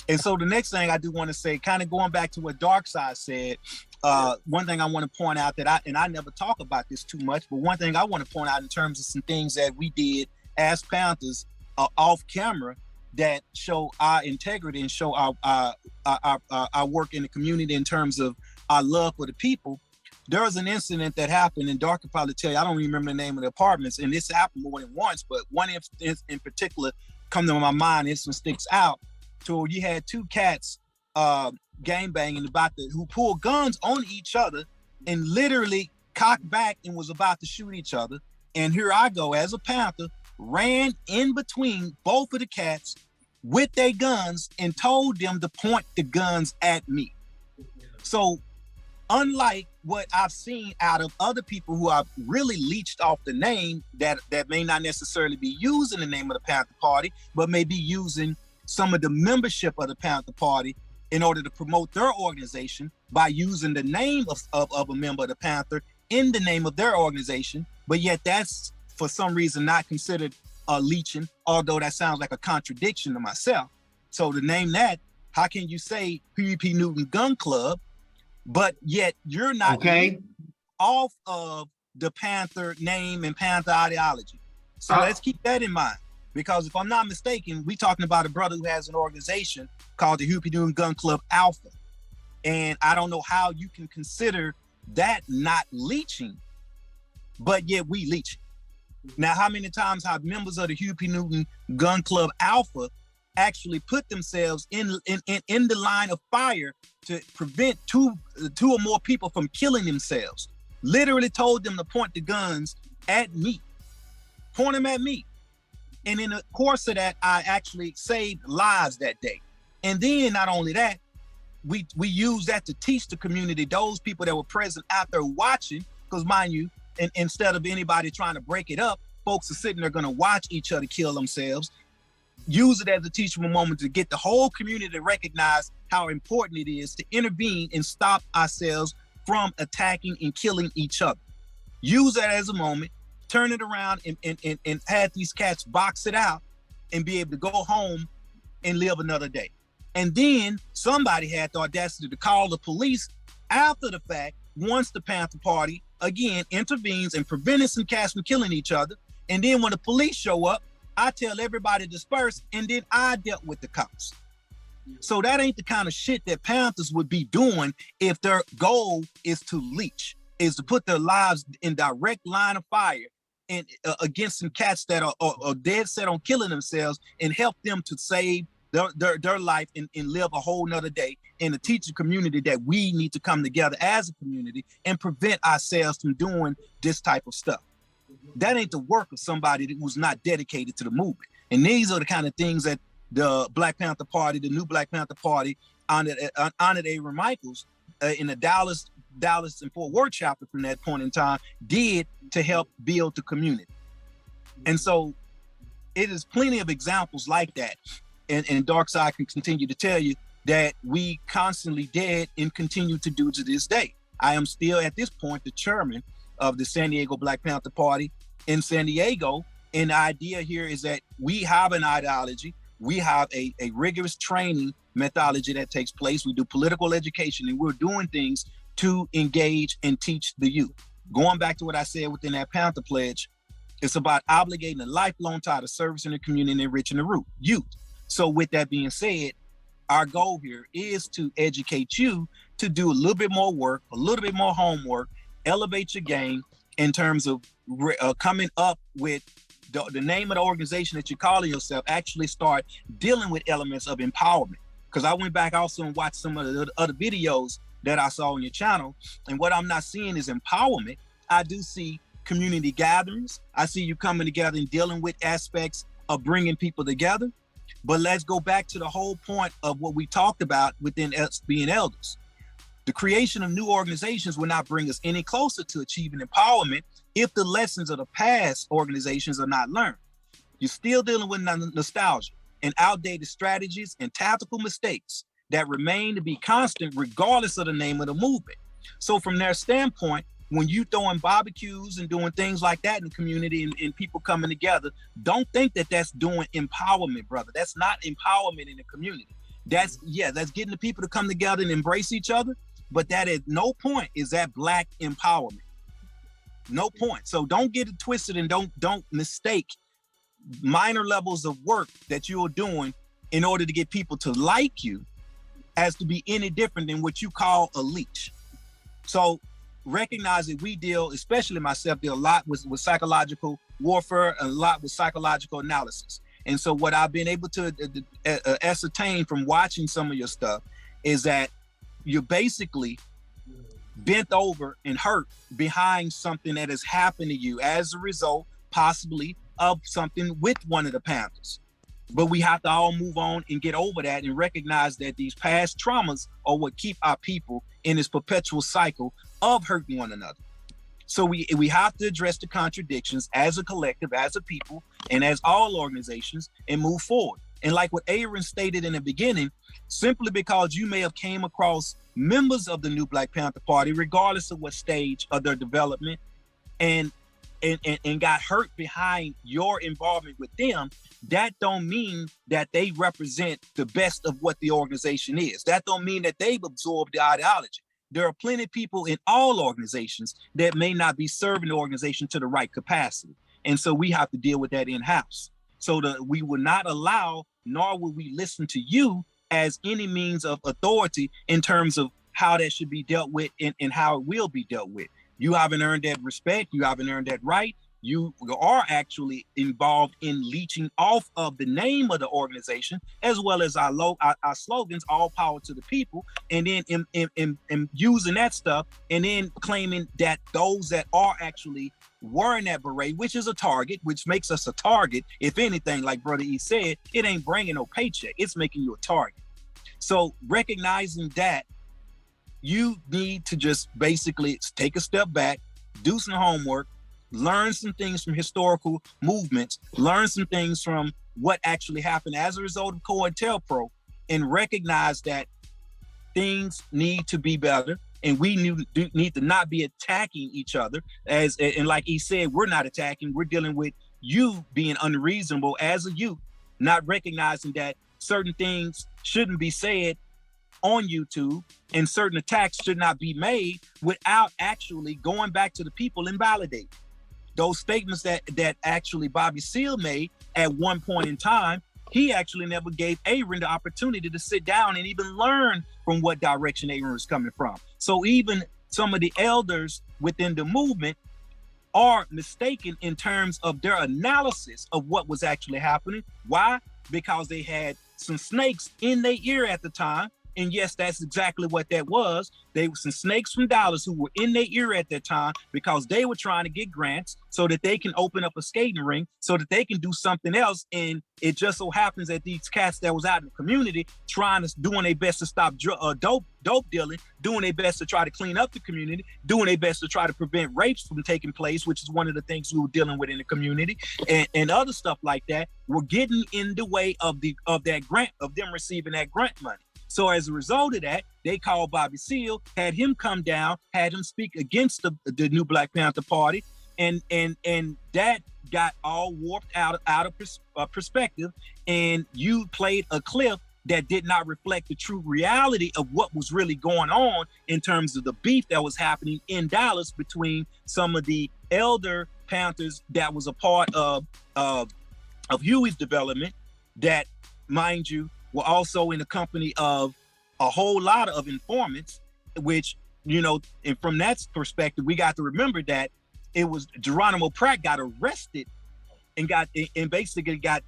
And so the next thing I do want to say, kind of going back to what Darkcide said, one thing I want to point out that I never talk about this too much, but one thing I want to point out in terms of some things that we did as Panthers off camera that show our integrity and show our work in the community in terms of our love for the people. There was an incident that happened, and Dark could probably tell you, I don't remember the name of the apartments, and this happened more than once, but one instance in particular come to my mind, this one sticks out. So you had two cats gang banging who pulled guns on each other and literally cocked back and was about to shoot each other. And here I go as a Panther, ran in between both of the cats with their guns and told them to point the guns at me. So unlike what I've seen out of other people who have really leached off the name that may not necessarily be using the name of the Panther Party, but may be using some of the membership of the Panther Party in order to promote their organization by using the name of a member of the Panther in the name of their organization, but yet that's for some reason not considered leeching, although that sounds like a contradiction to myself. So to name that, how can you say PvP Newton Gun Club, but yet you're not off of the Panther name and Panther ideology? So let's keep that in mind. Because if I'm not mistaken, we're talking about a brother who has an organization called the Hoopy Doon Gun Club Alpha. And I don't know how you can consider that not leeching, but yet we leeching. Now, how many times have members of the Hoopy Newton Gun Club Alpha actually put themselves in the line of fire to prevent two or more people from killing themselves? Literally told them to point the guns at me, point them at me. And in the course of that, I actually saved lives that day. And then not only that, we use that to teach the community, those people that were present out there watching, because mind you, instead of anybody trying to break it up, folks are sitting there going to watch each other kill themselves. Use it as a teachable moment to get the whole community to recognize how important it is to intervene and stop ourselves from attacking and killing each other. Use that as a moment, turn it around and have these cats box it out and be able to go home and live another day. And then somebody had the audacity to call the police after the fact, once the Panther Party, again, intervenes and prevented some cats from killing each other. And then when the police show up, I tell everybody to disperse, and then I dealt with the cops. So that ain't the kind of shit that Panthers would be doing if their goal is to leech, is to put their lives in direct line of fire and against some cats that are dead set on killing themselves, and help them to save their life and live a whole nother day, and to teach the community that we need to come together as a community and prevent ourselves from doing this type of stuff. That ain't the work of somebody who's not dedicated to the movement. And these are the kind of things that the Black Panther Party, the new Black Panther Party, honored Aaron Michaels in the Dallas and Fort Worth chapter from that point in time, did to help build the community. And so it is plenty of examples like that. And Darkcide can continue to tell you that we constantly did and continue to do to this day. I am still at this point the chairman of the San Diego Black Panther Party in San Diego. And the idea here is that we have an ideology. We have a rigorous training methodology that takes place. We do political education, and we're doing things to engage and teach the youth. Going back to what I said within that Panther Pledge, it's about obligating a lifelong tie to service in the community and enriching the youth. So with that being said, our goal here is to educate you to do a little bit more work, a little bit more homework, elevate your game in terms of coming up with the name of the organization that you're calling yourself, actually start dealing with elements of empowerment. Because I went back also and watched some of the other videos that I saw on your channel, and what I'm not seeing is empowerment. I do see community gatherings. I see you coming together and dealing with aspects of bringing people together. But let's go back to the whole point of what we talked about within us being elders. The creation of new organizations will not bring us any closer to achieving empowerment if the lessons of the past organizations are not learned. You're still dealing with nostalgia and outdated strategies and tactical mistakes that remain to be constant regardless of the name of the movement. So from their standpoint, when you throwing barbecues and doing things like that in the community and people coming together, don't think that that's doing empowerment, brother. That's not empowerment in the community. That's getting the people to come together and embrace each other. But that at no point is that Black empowerment. No point. So don't get it twisted, and don't mistake minor levels of work that you're doing in order to get people to like you as to be any different than what you call a leech. So recognize that we deal, especially myself, deal a lot with psychological warfare, a lot with psychological analysis. And so what I've been able to ascertain from watching some of your stuff is that you're basically bent over and hurt behind something that has happened to you as a result, possibly, of something with one of the Panthers. But we have to all move on and get over that and recognize that these past traumas are what keep our people in this perpetual cycle of hurting one another. So we have to address the contradictions as a collective, as a people, and as all organizations, and move forward. And like what Aaron stated in the beginning, simply because you may have came across members of the new Black Panther Party, regardless of what stage of their development, and got hurt behind your involvement with them, that don't mean that they represent the best of what the organization is. That don't mean that they've absorbed the ideology. There are plenty of people in all organizations that may not be serving the organization to the right capacity. And so we have to deal with that in-house. So we will not allow, nor will we listen to you as any means of authority in terms of how that should be dealt with and how it will be dealt with. You haven't earned that respect. You haven't earned that right. You are actually involved in leeching off of the name of the organization, as well as our slogans, all power to the people, and then in using that stuff, and then claiming that those that are actually wearing that beret, which is a target, which makes us a target, if anything, like Brother E said, it ain't bringing no paycheck. It's making you a target. So recognizing that, you need to just basically take a step back, do some homework, learn some things from historical movements, learn some things from what actually happened as a result of COINTELPRO, and recognize that things need to be better, and we need to not be attacking each other. And like he said, we're not attacking, we're dealing with you being unreasonable as a youth, not recognizing that certain things shouldn't be said on YouTube, and certain attacks should not be made without actually going back to the people and validating those statements that actually Bobby Seale made at one point in time. He actually never gave Aaron the opportunity to sit down and even learn from what direction Aaron was coming from. So even some of the elders within the movement are mistaken in terms of their analysis of what was actually happening. Why? Because they had some snakes in their ear at the time. And yes, that's exactly what that was. They were some snakes from Dallas who were in their ear at that time because they were trying to get grants so that they can open up a skating ring, so that they can do something else. And it just so happens that these cats that was out in the community doing their best to stop dope dealing, doing their best to try to clean up the community, doing their best to try to prevent rapes from taking place, which is one of the things we were dealing with in the community, and other stuff like that, were getting in the way of that grant, of them receiving that grant money. So as a result of that, they called Bobby Seale, had him come down, had him speak against the new Black Panther Party, and that got all warped out of perspective. And you played a clip that did not reflect the true reality of what was really going on in terms of the beef that was happening in Dallas between some of the elder Panthers that was a part of Huey's development, that, mind you, were also in the company of a whole lot of informants, which, and from that perspective, we got to remember that it was Geronimo Pratt got arrested and basically got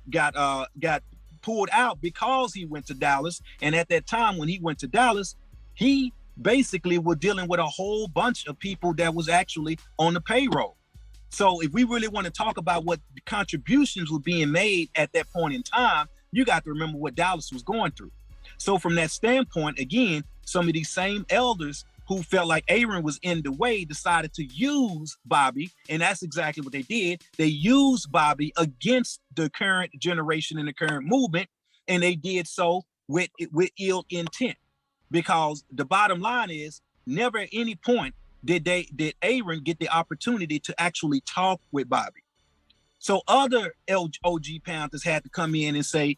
pulled out because he went to Dallas. And at that time, when he went to Dallas, he basically was dealing with a whole bunch of people that was actually on the payroll. So if we really want to talk about what contributions were being made at that point in time, you got to remember what Dallas was going through. So from that standpoint, again, some of these same elders who felt like Aaron was in the way decided to use Bobby, and that's exactly what they did. They used Bobby against the current generation and the current movement, and they did so with ill intent. Because the bottom line is, never at any point did Aaron get the opportunity to actually talk with Bobby. So other OG Panthers had to come in and say,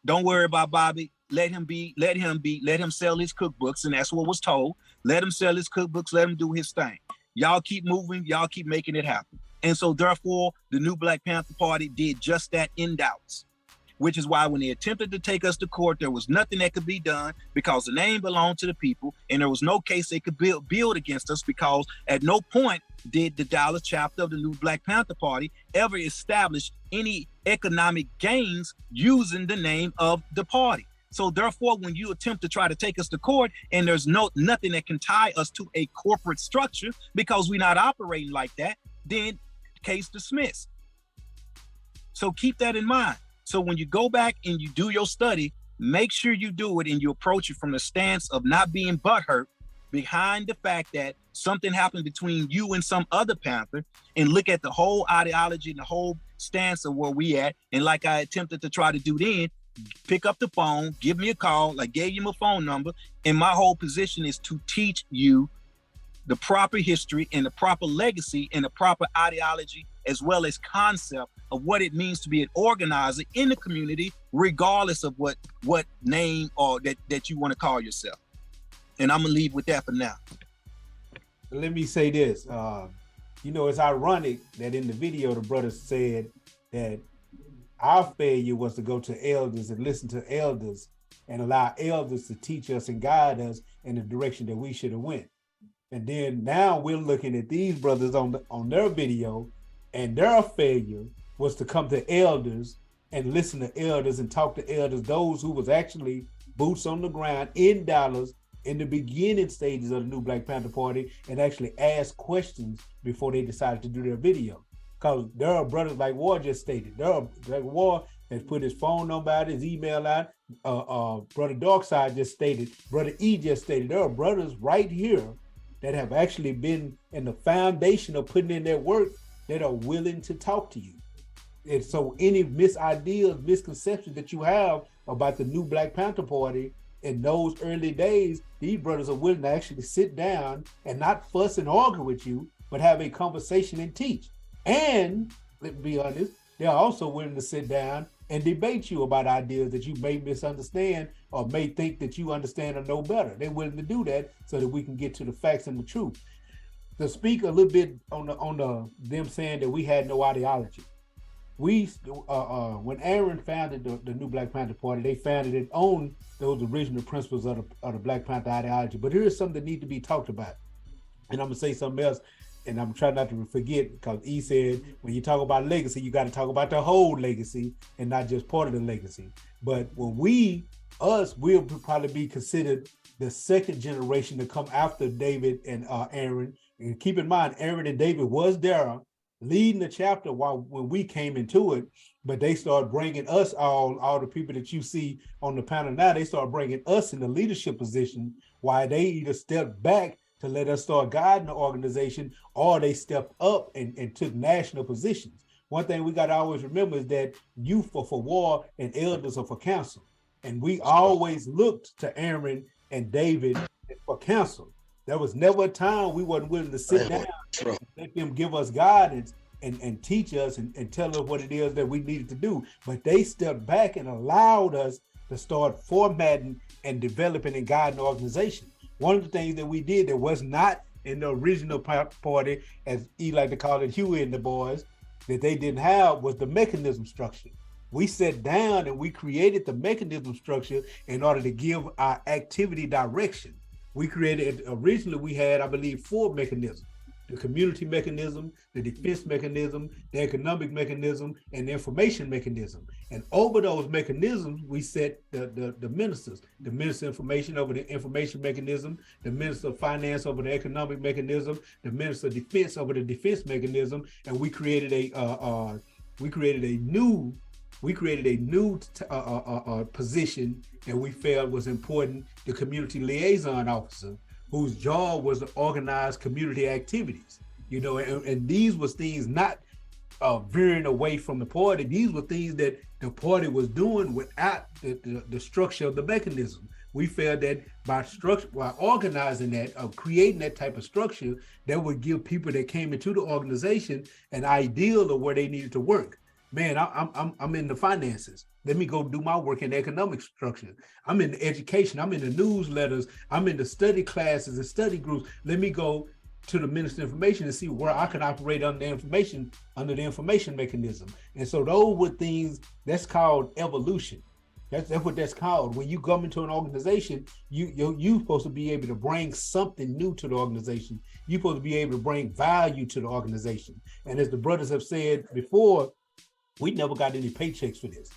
don't worry about Bobby. let him sell his cookbooks, and that's what was told. Let him sell his cookbooks, let him do his thing. Y'all keep moving, y'all keep making it happen. And so therefore, the new Black Panther Party did just that in Dallas, which is why when they attempted to take us to court, there was nothing that could be done because the name belonged to the people, and there was no case they could build against us because at no point did the Dallas chapter of the new Black Panther Party ever establish any economic gains using the name of the party. So therefore, when you attempt to try to take us to court and there's nothing that can tie us to a corporate structure because we're not operating like that, then case dismissed. So keep that in mind. So when you go back and you do your study, make sure you do it and you approach it from the stance of not being butthurt behind the fact that something happened between you and some other Panther, and look at the whole ideology and the whole stance of where we at. And like I attempted to try to do then, pick up the phone, give me a call. I gave you my phone number. And my whole position is to teach you the proper history and the proper legacy and the proper ideology, as well as concept of what it means to be an organizer in the community, regardless of what name or that you want to call yourself. And I'm gonna leave with that for now. Let me say this. It's ironic that in the video, the brother said that our failure was to go to elders and listen to elders and allow elders to teach us and guide us in the direction that we should have went. And then now we're looking at these brothers on their video, and their failure was to come to elders and listen to elders and talk to elders, those who was actually boots on the ground in Dallas in the beginning stages of the new Black Panther Party, and actually ask questions before they decided to do their video. Because there are brothers like War just stated. There are like War has put his phone number out, his email out. Brother Darkcide just stated. Brother E just stated. There are brothers right here that have actually been in the foundation of putting in their work that are willing to talk to you. And so any misideas, misconceptions that you have about the new Black Panther Party in those early days, these brothers are willing to actually sit down and not fuss and argue with you, but have a conversation and teach. And let's be honest, they're also willing to sit down and debate you about ideas that you may misunderstand or may think that you understand or know better. They're willing to do that so that we can get to the facts and the truth. To speak a little bit on them saying that we had no ideology. When Aaron founded the new Black Panther Party, they founded it on those original principles of the Black Panther ideology. But here's something that needs to be talked about. And I'm gonna say something else, and I'm trying not to forget, because E said, when you talk about legacy, you got to talk about the whole legacy and not just part of the legacy. But when we'll probably be considered the second generation to come after David and Aaron. And keep in mind, Aaron and David was there leading the chapter when we came into it, but they started bringing us all the people that you see on the panel now, they started bringing us in the leadership position, while they either stepped back to let us start guiding the organization, or they stepped up and took national positions. One thing we got to always remember is that youth are for war and elders are for counsel. And we always looked to Aaron and David for counsel. There was never a time we wasn't willing to sit down and let them give us guidance and teach us and tell us what it is that we needed to do. But they stepped back and allowed us to start formatting and developing and guiding the organization. One of the things that we did that was not in the original party, as he like to call it, Huey and the boys, that they didn't have was the mechanism structure. We sat down and we created the mechanism structure in order to give our activity direction. We created, originally we had, I believe, 4 mechanisms: the community mechanism, the defense mechanism, the economic mechanism, and the information mechanism. And over those mechanisms, we set the ministers, the minister of information over the information mechanism, the minister of finance over the economic mechanism, the minister of defense over the defense mechanism, and we created a new position that we felt was important, the community liaison officer, whose job was to organize community activities. And these was things not veering away from the party. These were things that the party was doing without the structure of the mechanism. We felt that by organizing that, creating that type of structure, that would give people that came into the organization an ideal of where they needed to work. man, I'm in the finances. Let me go do my work in economic structure. I'm in the education. I'm in the newsletters. I'm in the study classes and study groups. Let me go to the Minister of Information and see where I can operate under the information mechanism. And so those were things that's called evolution. That's what that's called. When you come into an organization, you're supposed to be able to bring something new to the organization. You're supposed to be able to bring value to the organization. And as the brothers have said before, we never got any paychecks for this.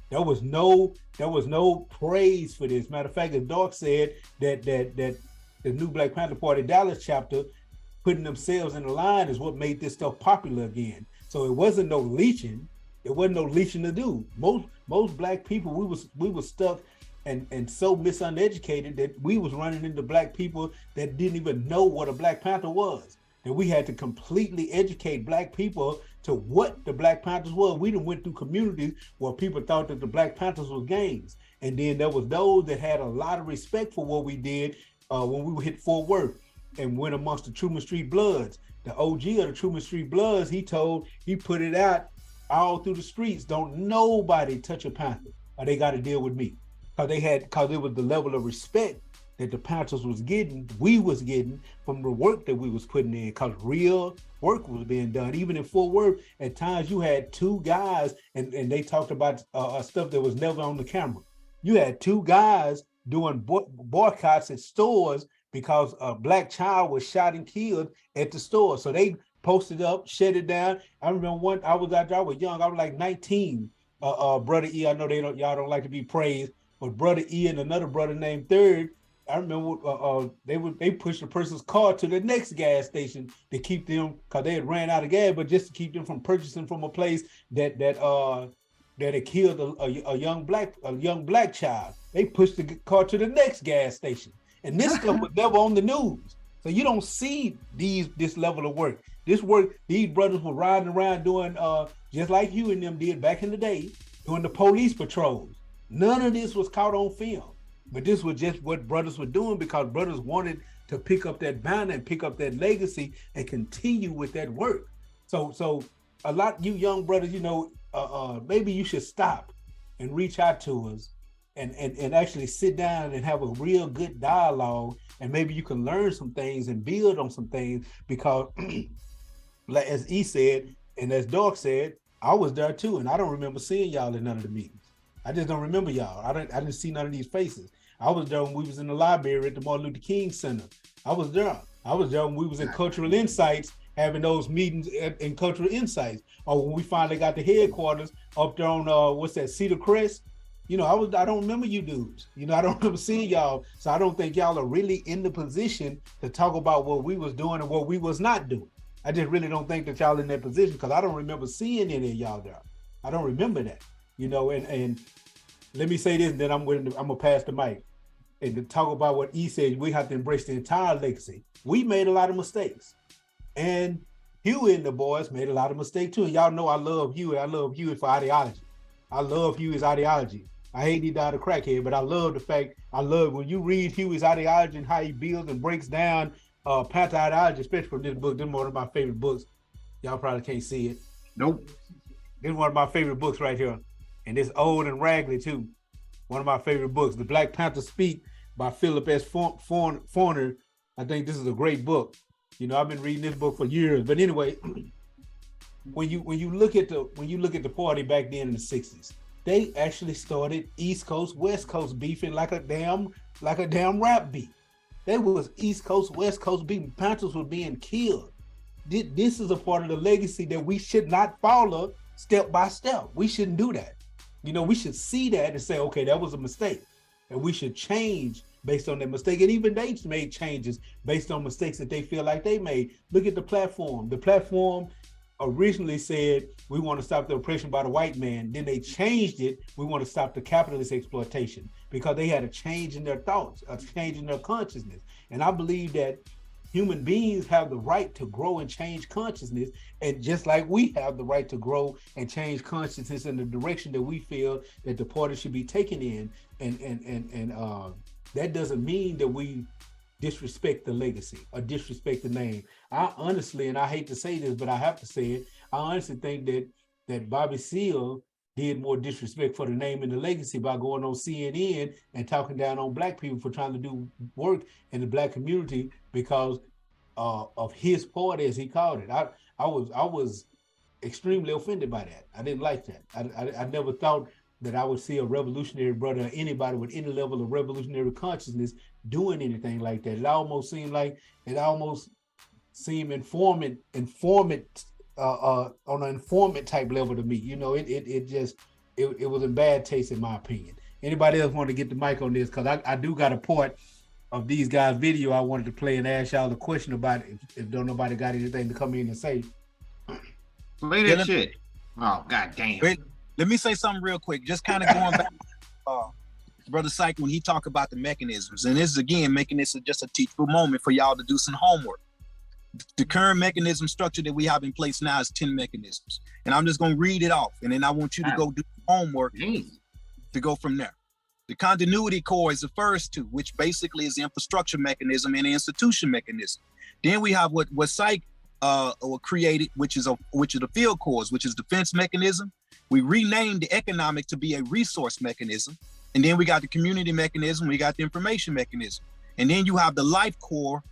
There was no praise for this. Matter of fact, as Dark said, that the new Black Panther Party Dallas chapter putting themselves in the line is what made this stuff popular again. So it wasn't no leeching. It wasn't no leeching to do. Most black people, we was stuck and so misuneducated that we was running into black people that didn't even know what a Black Panther was. And we had to completely educate black people to what the Black Panthers were. We done went through communities where people thought that the Black Panthers was gangs. And then there was those that had a lot of respect for what we did when we hit Fort Worth and went amongst the Truman Street Bloods. The OG of the Truman Street Bloods, he put it out all through the streets. Don't nobody touch a Panther or they got to deal with me. Because it was the level of respect that the Panthers we was getting from the work that we was putting in, because real work was being done. Even in Fort Worth, at times you had two guys, and they talked about stuff that was never on the camera. You had two guys doing boycotts at stores because a black child was shot and killed at the store. So they posted up, shut it down. I remember I was young, I was like 19. Brother E, I know y'all don't like to be praised, but Brother E and another brother named Third, I remember they pushed the person's car to the next gas station to keep them, because they had ran out of gas, but just to keep them from purchasing from a place that had killed a young black child. They pushed the car to the next gas station, and this stuff was never on the news. So you don't see this level of work. These brothers were riding around doing just like you and them did back in the day, doing the police patrols. None of this was caught on film. But this was just what brothers were doing, because brothers wanted to pick up that banner and pick up that legacy and continue with that work. So a lot of you young brothers, maybe you should stop and reach out to us and actually sit down and have a real good dialogue, and maybe you can learn some things and build on some things, because like as E said and as Dark said, I was there too, and I don't remember seeing y'all in none of the meetings. I just don't remember y'all. I didn't see none of these faces. I was there when we was in the library at the Martin Luther King Center. I was there. I was there when we was in Cultural Insights, having those meetings in Cultural Insights, or when we finally got the headquarters up there on Cedar Crest. I don't remember you dudes. I don't remember seeing y'all. So I don't think y'all are really in the position to talk about what we was doing and what we was not doing. I just really don't think that y'all in that position, because I don't remember seeing any of y'all there. I don't remember that. And let me say this, and then I'm gonna pass the mic. And to talk about what E said, we have to embrace the entire legacy. We made a lot of mistakes, and Huey and the boys made a lot of mistakes too. And y'all know I love Huey. I love Huey for ideology. I love Huey's ideology. I hate he died a crackhead, but I love when you read Huey's ideology and how he builds and breaks down Panther ideology, especially from this book. This is one of my favorite books. Y'all probably can't see it. Nope. This is one of my favorite books right here. And it's old and raggedy too. One of my favorite books, The Black Panther Speak by Philip S. Forner. I think this is a great book. I've been reading this book for years. But anyway, when you look at the party back then in the 60s, they actually started East Coast, West Coast beefing like a damn rap beat. There was East Coast, West Coast beefing. Panthers were being killed. This is a part of the legacy that we should not follow step by step. We shouldn't do that. We should see that and say, okay, that was a mistake, and we should change based on that mistake. And even they made changes based on mistakes that they feel like they made. Look at the platform. The platform originally said, we want to stop the oppression by the white man. Then they changed it. We want to stop the capitalist exploitation, because they had a change in their thoughts, a change in their consciousness. And I believe that human beings have the right to grow and change consciousness, and just like we have the right to grow and change consciousness in the direction that we feel that the party should be taken in, and that doesn't mean that we disrespect the legacy or disrespect the name. I honestly, and I hate to say this, but I have to say it, I honestly think that that Bobby Seale did more disrespect for the name and the legacy by going on CNN and talking down on black people for trying to do work in the black community because of his party, as he called it. I was extremely offended by that. I didn't like that. I never thought that I would see a revolutionary brother or anybody with any level of revolutionary consciousness doing anything like that. It almost seemed informant on an informant type level to me. You know, it was in bad taste in my opinion. Anybody else want to get the mic on this? Because I do got a part of these guys' video I wanted to play and ask y'all the question about it if don't nobody got anything to come in and say. Play that shit. Oh, god damn. Wait, let me say something real quick. Just kind of going back Brother Psych, when he talk about the mechanisms, and this is again making this just a teachable moment for y'all to do some homework. The current mechanism structure that we have in place now is 10 mechanisms. And I'm just going to read it off. And then I want you to go do homework to go from there. The continuity core is the first two, which basically is the infrastructure mechanism and the institution mechanism. Then we have what Psych created, which is the field cores, which is defense mechanism. We renamed the economic to be a resource mechanism. And then we got the community mechanism. We got the information mechanism. And then you have the life core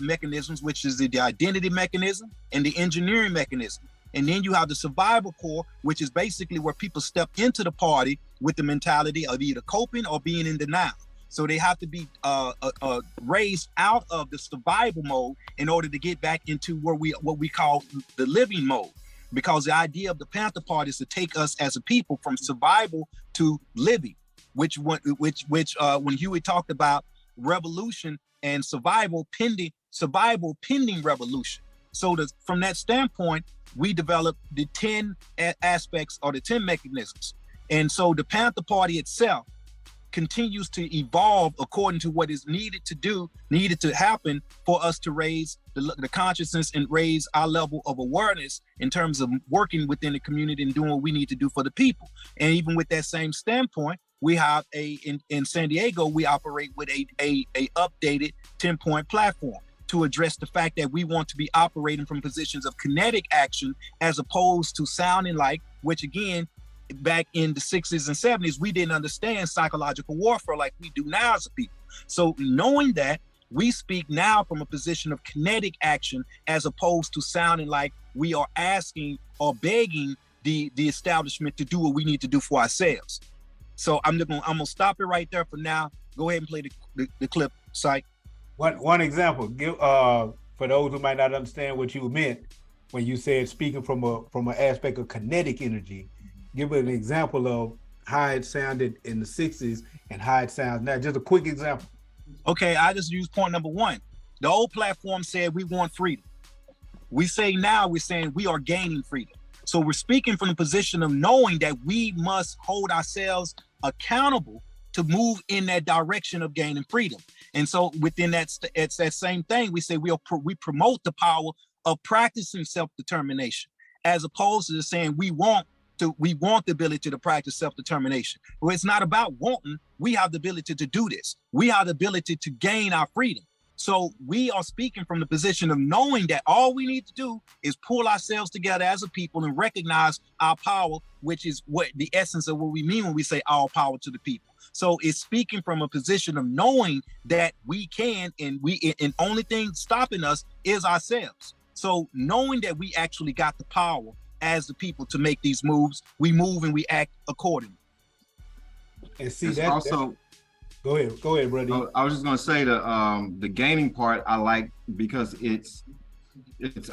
mechanisms, which is the identity mechanism and the engineering mechanism. And then you have the survival core, which is basically where people step into the party with the mentality of either coping or being in denial. So they have to be raised out of the survival mode in order to get back into what we call the living mode. Because the idea of the Panther Party is to take us as a people from survival to living, which when Huey talked about revolution and survival pending revolution. So from that standpoint, we developed the 10 aspects or the 10 mechanisms. And so the Panther Party itself continues to evolve according to what is needed to happen for us to raise the consciousness and raise our level of awareness in terms of working within the community and doing what we need to do for the people. And even with that same standpoint, we have in San Diego, we operate with a updated 10-point platform to address the fact that we want to be operating from positions of kinetic action as opposed to sounding like, which again, back in the 60s and 70s, we didn't understand psychological warfare like we do now as a people. So knowing that, we speak now from a position of kinetic action as opposed to sounding like we are asking or begging the establishment to do what we need to do for ourselves. So I'm gonna stop it right there for now. Go ahead and play the clip, Psych. One example, give for those who might not understand what you meant when you said speaking from an aspect of kinetic energy. Give an example of how it sounded in the 60s and how it sounds now. Just a quick example. Okay, I just use point number one. The old platform said we want freedom. We're saying we are gaining freedom. So we're speaking from the position of knowing that we must hold ourselves accountable to move in that direction of gaining freedom. And so within that same thing, we say we promote the power of practicing self-determination, as opposed to saying we want the ability to practice self-determination. Well, it's not about wanting. We have the ability to do this. We have the ability to gain our freedom. So we are speaking from the position of knowing that all we need to do is pull ourselves together as a people and recognize our power, which is what the essence of what we mean when we say all power to the people. So it's speaking from a position of knowing that we can, and only thing stopping us is ourselves. So knowing that we actually got the power as the people to make these moves, we move and we act accordingly. And see that also. Go ahead, brother. I was just going to say the gaining part I like because it's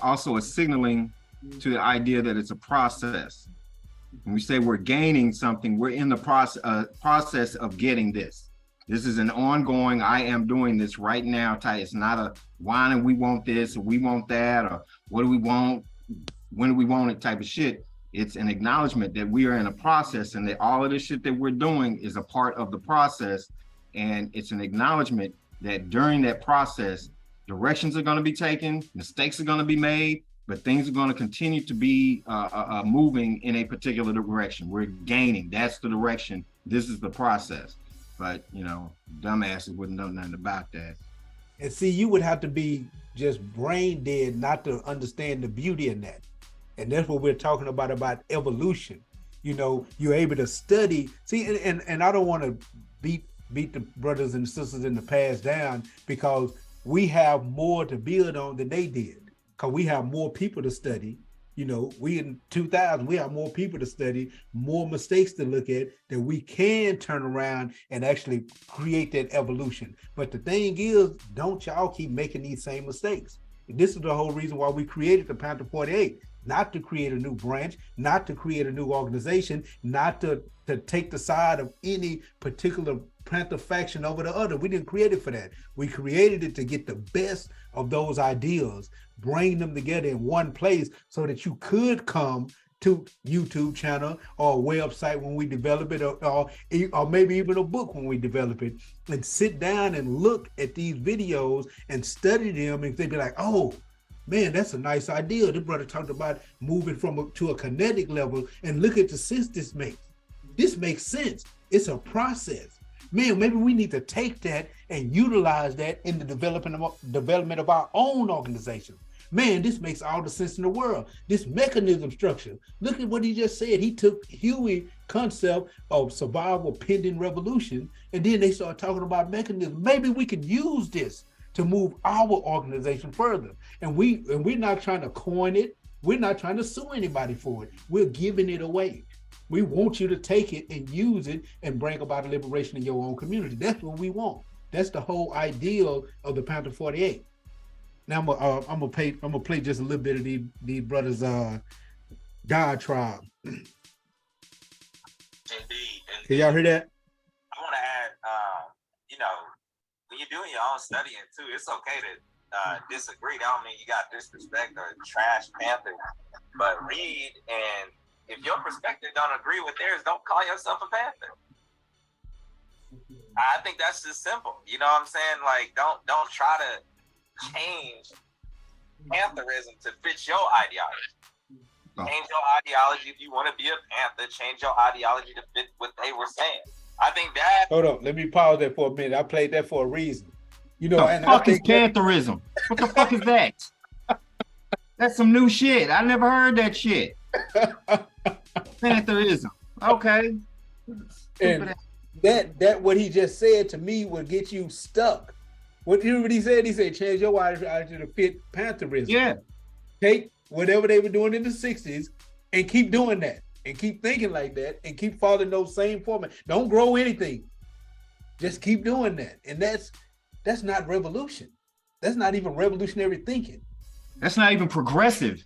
also a signaling to the idea that it's a process. When we say we're gaining something, we're in the process of getting this. This is an ongoing, I am doing this right now type. It's not a why and we want this or we want that or what do we want, when do we want it type of shit. It's an acknowledgement that we are in a process and that all of this shit that we're doing is a part of the process. And it's an acknowledgement that during that process, directions are going to be taken, mistakes are going to be made, but things are going to continue to be moving in a particular direction. We're gaining. That's the direction. This is the process. But, dumbasses wouldn't know nothing about that. And see, you would have to be just brain dead not to understand the beauty in that. And that's what we're talking about evolution. You know, you're able to study. See, and I don't want to beat the brothers and sisters in the past down, because we have more to build on than they did. Because we have more people to study. You know, we in 2000, we have more people to study, more mistakes to look at, that we can turn around and actually create that evolution. But the thing is, don't y'all keep making these same mistakes. This is the whole reason why we created the Panther 48. Not to create a new branch, not to create a new organization, not to take the side of any particular Panther faction over the other. We didn't create it for that. We created it to get the best of those ideas, bring them together in one place so that you could come to YouTube channel or a website when we develop it, or maybe even a book when we develop it, and sit down and look at these videos and study them, and they'd be like, oh, man, that's a nice idea. The brother talked about moving to a kinetic level, and look at the sense this makes. This makes sense. It's a process. Man, maybe we need to take that and utilize that in the development of our own organization. Man, this makes all the sense in the world. This mechanism structure. Look at what he just said. He took Huey concept of survival pending revolution, and then they started talking about mechanism. Maybe we could use this to move our organization further. And we're not trying to coin it. We're not trying to sue anybody for it. We're giving it away. We want you to take it and use it and bring about a liberation in your own community. That's what we want. That's the whole ideal of the Panther 48. Now I'm gonna play just a little bit of these brothers God Tribe. Indeed. Can y'all hear that? I want to add, when you're doing your own studying too, it's okay to disagree. That don't mean you got disrespect or trash Panther, but read, and if your perspective don't agree with theirs, don't call yourself a Panther. I think that's just simple. You know what I'm saying? Like, don't try to change Pantherism to fit your ideology. Change your ideology if you want to be a Panther. Change your ideology to fit what they were saying. I think that. Hold on, let me pause that for a minute. I played that for a reason. You know, the fuck is Pantherism? What the fuck is that? That's some new shit. I never heard that shit. Pantherism. Okay. And that what he just said to me would get you stuck. What he said? He said, change your ideology to fit Pantherism. Yeah. Take whatever they were doing in the 60s and keep doing that. And keep thinking like that and keep following those same formats. Don't grow anything. Just keep doing that. And that's not revolution. That's not even revolutionary thinking. That's not even progressive.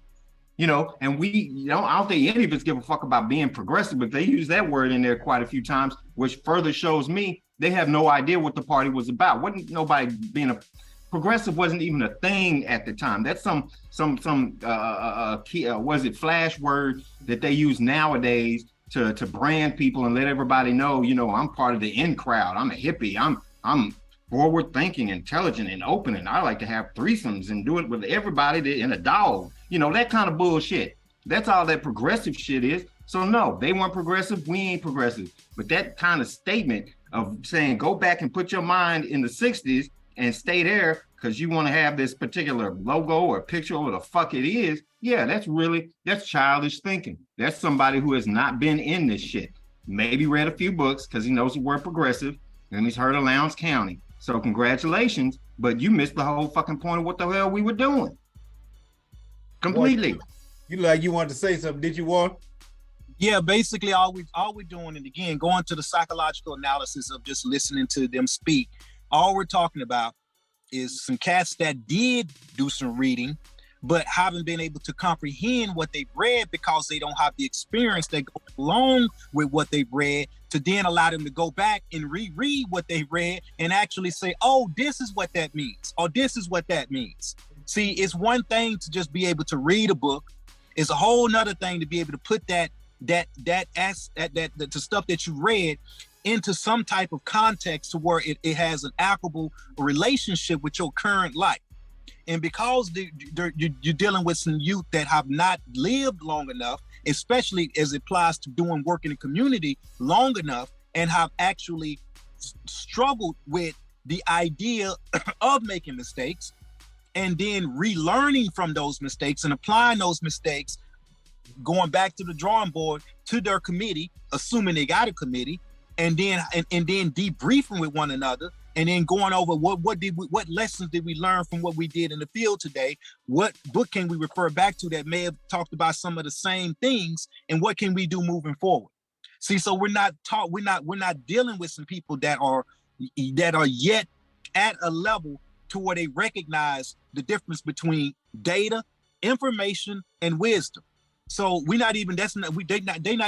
You know, and I don't think any of us give a fuck about being progressive, but they use that word in there quite a few times, which further shows me they have no idea what the party was about. Wasn't nobody being a progressive wasn't even a thing at the time. That's some was it flash word that they use nowadays to brand people and let everybody know, you know, I'm part of the in crowd. I'm a hippie. I'm forward thinking, intelligent, and open, and I like to have threesomes and do it with everybody and a dog. You know, that kind of bullshit. That's all that progressive shit is. So no, they weren't progressive. We ain't progressive. But that kind of statement of saying, go back and put your mind in the 60s and stay there because you want to have this particular logo or picture or what the fuck it is. Yeah, that's childish thinking. That's somebody who has not been in this shit. Maybe read a few books because he knows the word progressive and he's heard of Lowndes County. So congratulations, but you missed the whole fucking point of what the hell we were doing. Completely. You like you wanted to say something, did you, Warren? Yeah, basically all we're doing, and again, going to the psychological analysis of just listening to them speak, all we're talking about is some cats that did do some reading, but haven't been able to comprehend what they've read because they don't have the experience that goes along with what they've read to then allow them to go back and reread what they read and actually say, oh, this is what that means, or this is what that means. See, it's one thing to just be able to read a book. It's a whole nother thing to be able to put that stuff that you read into some type of context to where it has an equitable relationship with your current life. And because you're dealing with some youth that have not lived long enough, especially as it applies to doing work in the community long enough, and have actually struggled with the idea of making mistakes and then relearning from those mistakes and applying those mistakes going back to the drawing board to their committee, assuming they got a committee, and then debriefing with one another, and then going over what lessons did we learn from what we did in the field today? What book can we refer back to that may have talked about some of the same things, and what can we do moving forward? See, so we're not dealing with some people that are yet at a level to where they recognize the difference between data, information, and wisdom. So they not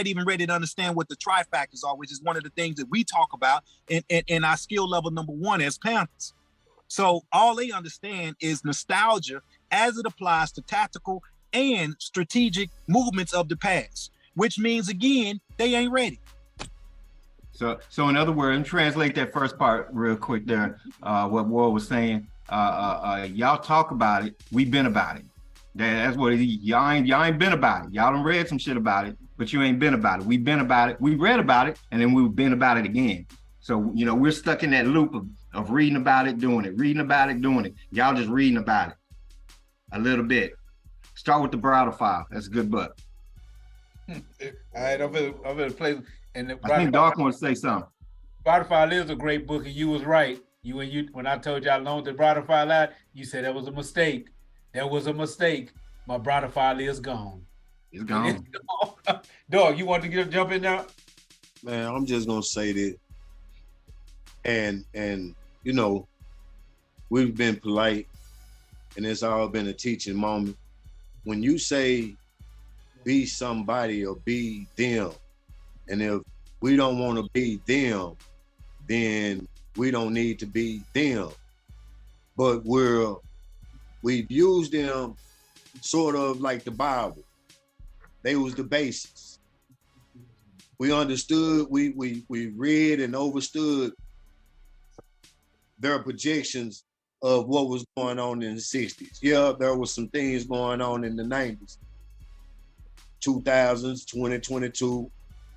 even ready to understand what the trifactors are, which is one of the things that we talk about in our skill level number 1 as Panthers. So all they understand is nostalgia as it applies to tactical and strategic movements of the past, which means, again, they ain't ready. So in other words, translate that first part real quick there. What Ward was saying, y'all talk about it. We've been about it. That's what it is. Y'all ain't been about it. Y'all done read some shit about it, but you ain't been about it. We've been about it. We read about it, and then we've been about it again. So, you know, we're stuck in that loop of reading about it, doing it, reading about it, doing it. Y'all just reading about it a little bit. Start with the Browder File. That's a good book. All right, I'm gonna play. And I think Dark wants to say something. Browder File is a great book, and you was right. When I told you I loaned the Browder File out, you said that was a mistake. That was a mistake. My Browder File is gone. It's gone. Dog, you want to jump in now? Man, I'm just gonna say that. And you know, we've been polite, and it's all been a teaching moment. When you say be somebody or be them, and if we don't want to be them, then we don't need to be them. But we've used them sort of like the Bible. They was the basis. We understood, we read and understood their projections of what was going on in the 60s. Yeah, there was some things going on in the 90s, 2000s, 2022,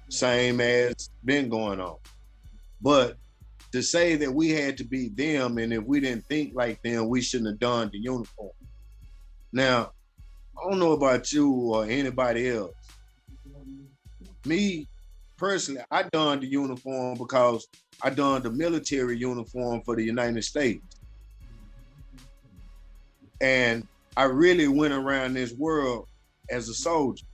same as been going on. But to say that we had to be them, and if we didn't think like them, we shouldn't have donned the uniform. Now, I don't know about you or anybody else. Me, personally, I donned the uniform because I donned the military uniform for the United States. And I really went around this world as a soldier.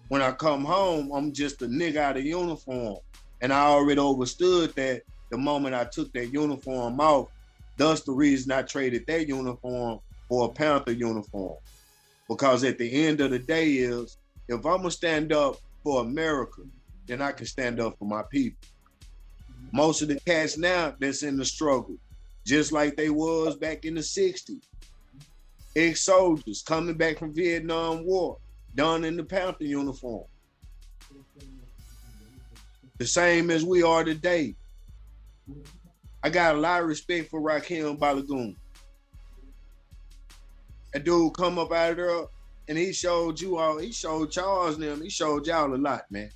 When I come home, I'm just a nigga out of uniform. And I already understood that the moment I took that uniform off, thus the reason I traded that uniform for a Panther uniform. Because at the end of the day is, if I'm gonna stand up for America, then I can stand up for my people. Most of the cats now that's in the struggle, just like they was back in the 60s. Ex-soldiers coming back from Vietnam War, done in the Panther uniform. The same as we are today. I got a lot of respect for Rakim Balagoon. A dude come up out of there and he showed Charles and them, he showed y'all a lot, man.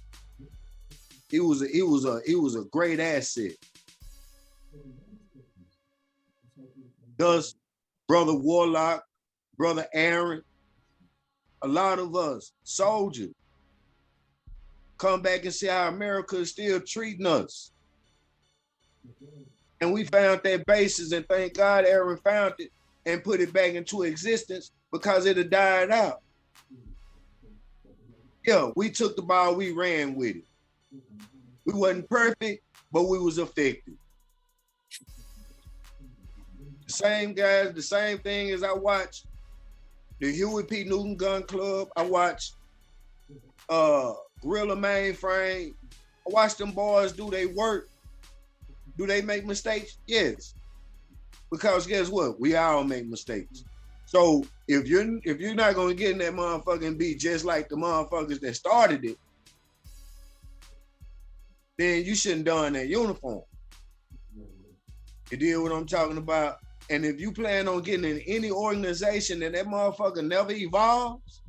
He was a great asset. Thus, Brother Warlock, Brother Aaron, a lot of us soldiers come back and see how America is still treating us. And we found that basis, and thank God Aaron found it and put it back into existence because it had died out. Yeah, we took the ball, we ran with it. We wasn't perfect, but we was effective. The same guys, the same thing as I watched the Huey P. Newton Gun Club, I watched Gorilla Mainframe, I watched them boys do their work. Do they make mistakes? Yes. Because guess what? We all make mistakes. So if you're not gonna get in that motherfucking beat just like the motherfuckers that started it, then you shouldn't don that uniform. You deal what I'm talking about? And if you plan on getting in any organization and that motherfucker never evolves,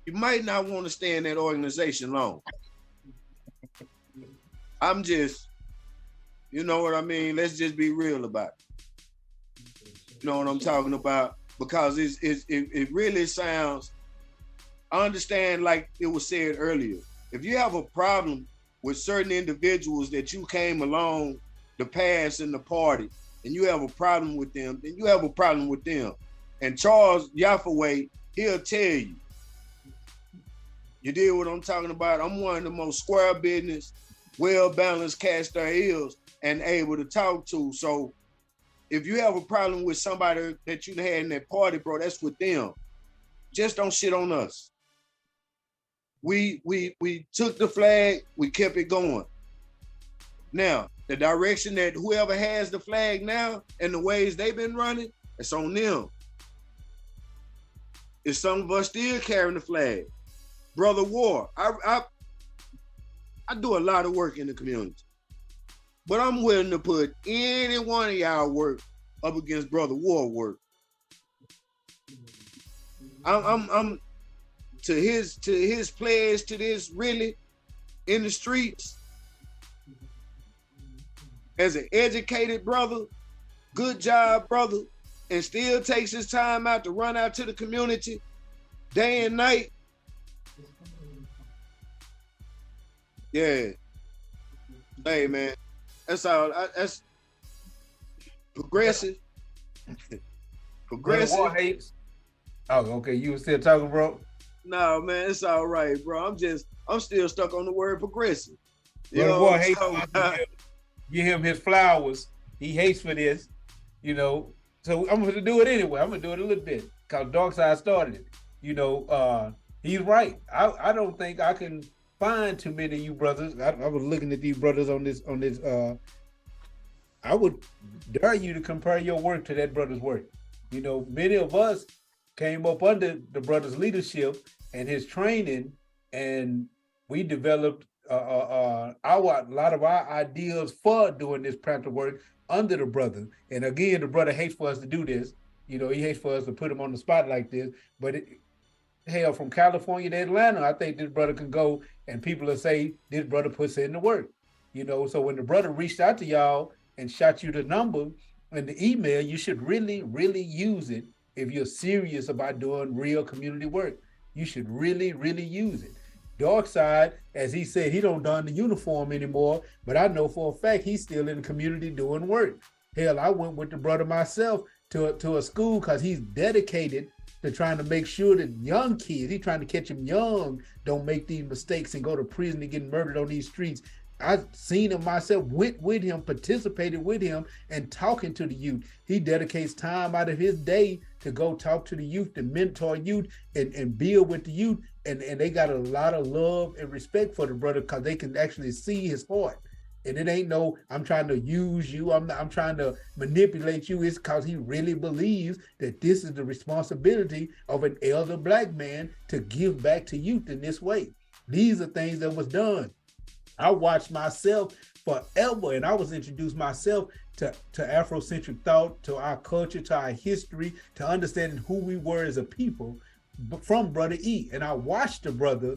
you might not want to stay in that organization long. I'm just, you know what I mean? Let's just be real about it. You know what I'm talking about? because it really sounds. I understand, like it was said earlier, if you have a problem with certain individuals that you came along the past in the party, and you have a problem with them, then you have a problem with them. And Charles Yaffaway, he'll tell you. You deal with what I'm talking about? I'm one of the most square business, well-balanced cats there is and able to talk to. So if you have a problem with somebody that you had in that party, bro, that's with them. Just don't shit on us. We took the flag, we kept it going. Now, the direction that whoever has the flag now and the ways they've been running, it's on them. If some of us still carrying the flag, Brother War, I do a lot of work in the community, but I'm willing to put any one of y'all work up against Brother War work. I'm to his pledge to this really in the streets as an educated brother, good job brother, and still takes his time out to run out to the community day and night. Yeah. Hey man, that's all. That's progressive. Progressive. Oh, okay. You were still talking, bro? No, man, it's all right, bro. I'm still stuck on the word progressive. You Brother know War what I'm hates talking about? give him his flowers. He hates for this, you know. So I'm gonna do it anyway. I'm gonna do it a little bit because Darkcide started it. You know, he's right. I don't think I can find too many of you brothers. I was looking at these brothers on this. I would dare you to compare your work to that brother's work. You know, many of us came up under the brother's leadership and his training, and we developed a lot of our ideas for doing this practical work under the brother. And again, the brother hates for us to do this. You know, he hates for us to put him on the spot like this. But hell, from California to Atlanta, I think this brother can go and people will say this brother puts in the work. You know, so when the brother reached out to y'all and shot you the number and the email, you should really, really use it. If you're serious about doing real community work, you should really, really use it. Darkcide, as he said, he don't don the uniform anymore, but I know for a fact he's still in the community doing work. Hell, I went with the brother myself to a school because he's dedicated to trying to make sure that young kids, he's trying to catch them young, don't make these mistakes and go to prison and get murdered on these streets. I've seen him myself, went with him, participated with him, and talking to the youth. He dedicates time out of his day to go talk to the youth, to mentor youth, and build with the youth. And they got a lot of love and respect for the brother because they can actually see his heart. And it ain't no, I'm trying to use you, I'm trying to manipulate you. It's because he really believes that this is the responsibility of an elder Black man to give back to youth in this way. These are things that was done. I watched myself forever, and I was introduced myself to Afrocentric thought, to our culture, to our history, to understanding who we were as a people from Brother E. And I watched the brother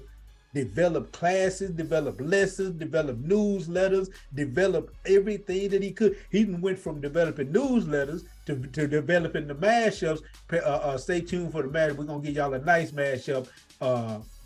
develop classes, develop lessons, develop newsletters, develop everything that he could. He even went from developing newsletters to developing the mashups. Stay tuned for the mashup. We're going to give y'all a nice mashup.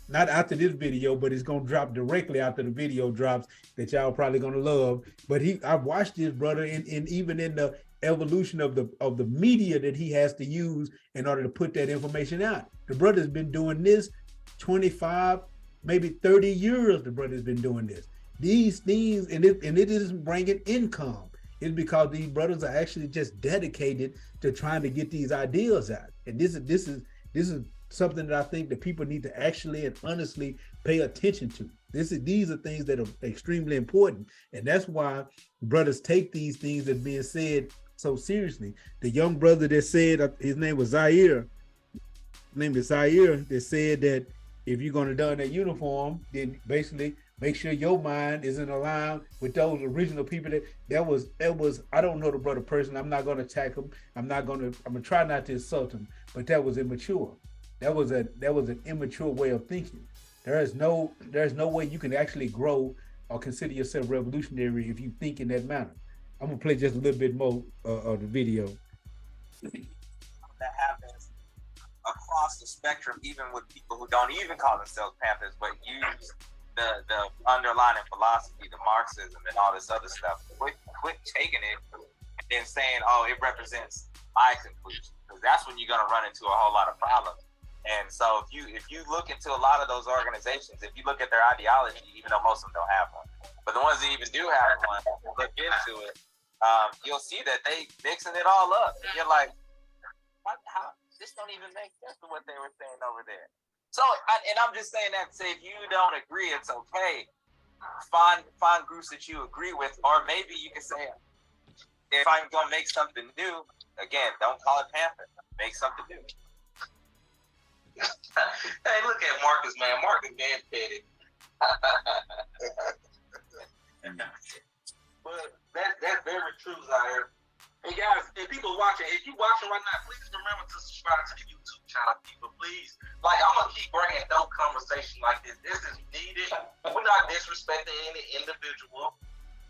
Not after this video, but it's gonna drop directly after the video drops that y'all probably gonna love. But I've watched this brother in even in the evolution of the media that he has to use in order to put that information out. The brother's been doing this 25, maybe 30 years. The brother's been doing this. These things, and it isn't bringing income. It's because these brothers are actually just dedicated to trying to get these ideas out. And this is something that I think that people need to actually and honestly pay attention to. These are things that are extremely important. And that's why brothers take these things that are being said so seriously. The young brother that said, his name was Zaire, that said that if you're going to don that uniform, then basically make sure your mind is in line with those original people that was, I don't know the brother person. I'm not going to attack him. I'm going to try not to insult him, but that was immature. That was an immature way of thinking. There's no way you can actually grow or consider yourself revolutionary if you think in that manner. I'm gonna play just a little bit more of the video. that happens across the spectrum, even with people who don't even call themselves Panthers, but use the underlying philosophy, the Marxism and all this other stuff. Quit taking it and then saying, oh, it represents my conclusion, because that's when you're gonna run into a whole lot of problems. And so if you look into a lot of those organizations, if you look at their ideology, even though most of them don't have one, but the ones that even do have one, look into it, you'll see that they mixing it all up. And you're like, how? This don't even make sense to what they were saying over there. So, and I'm just saying that to say, if you don't agree, it's okay. Find groups that you agree with, or maybe you can say, if I'm gonna make something new, again, don't call it Panther. Make something new. Hey, look at Marcus, man. Marcus man petty. But that's very true, Zaire. Hey guys, if people watching, if you watching right now, please remember to subscribe to the YouTube channel, people. Please, like, I'm gonna keep bringing dope conversation like this. This is needed. We're not disrespecting any individual.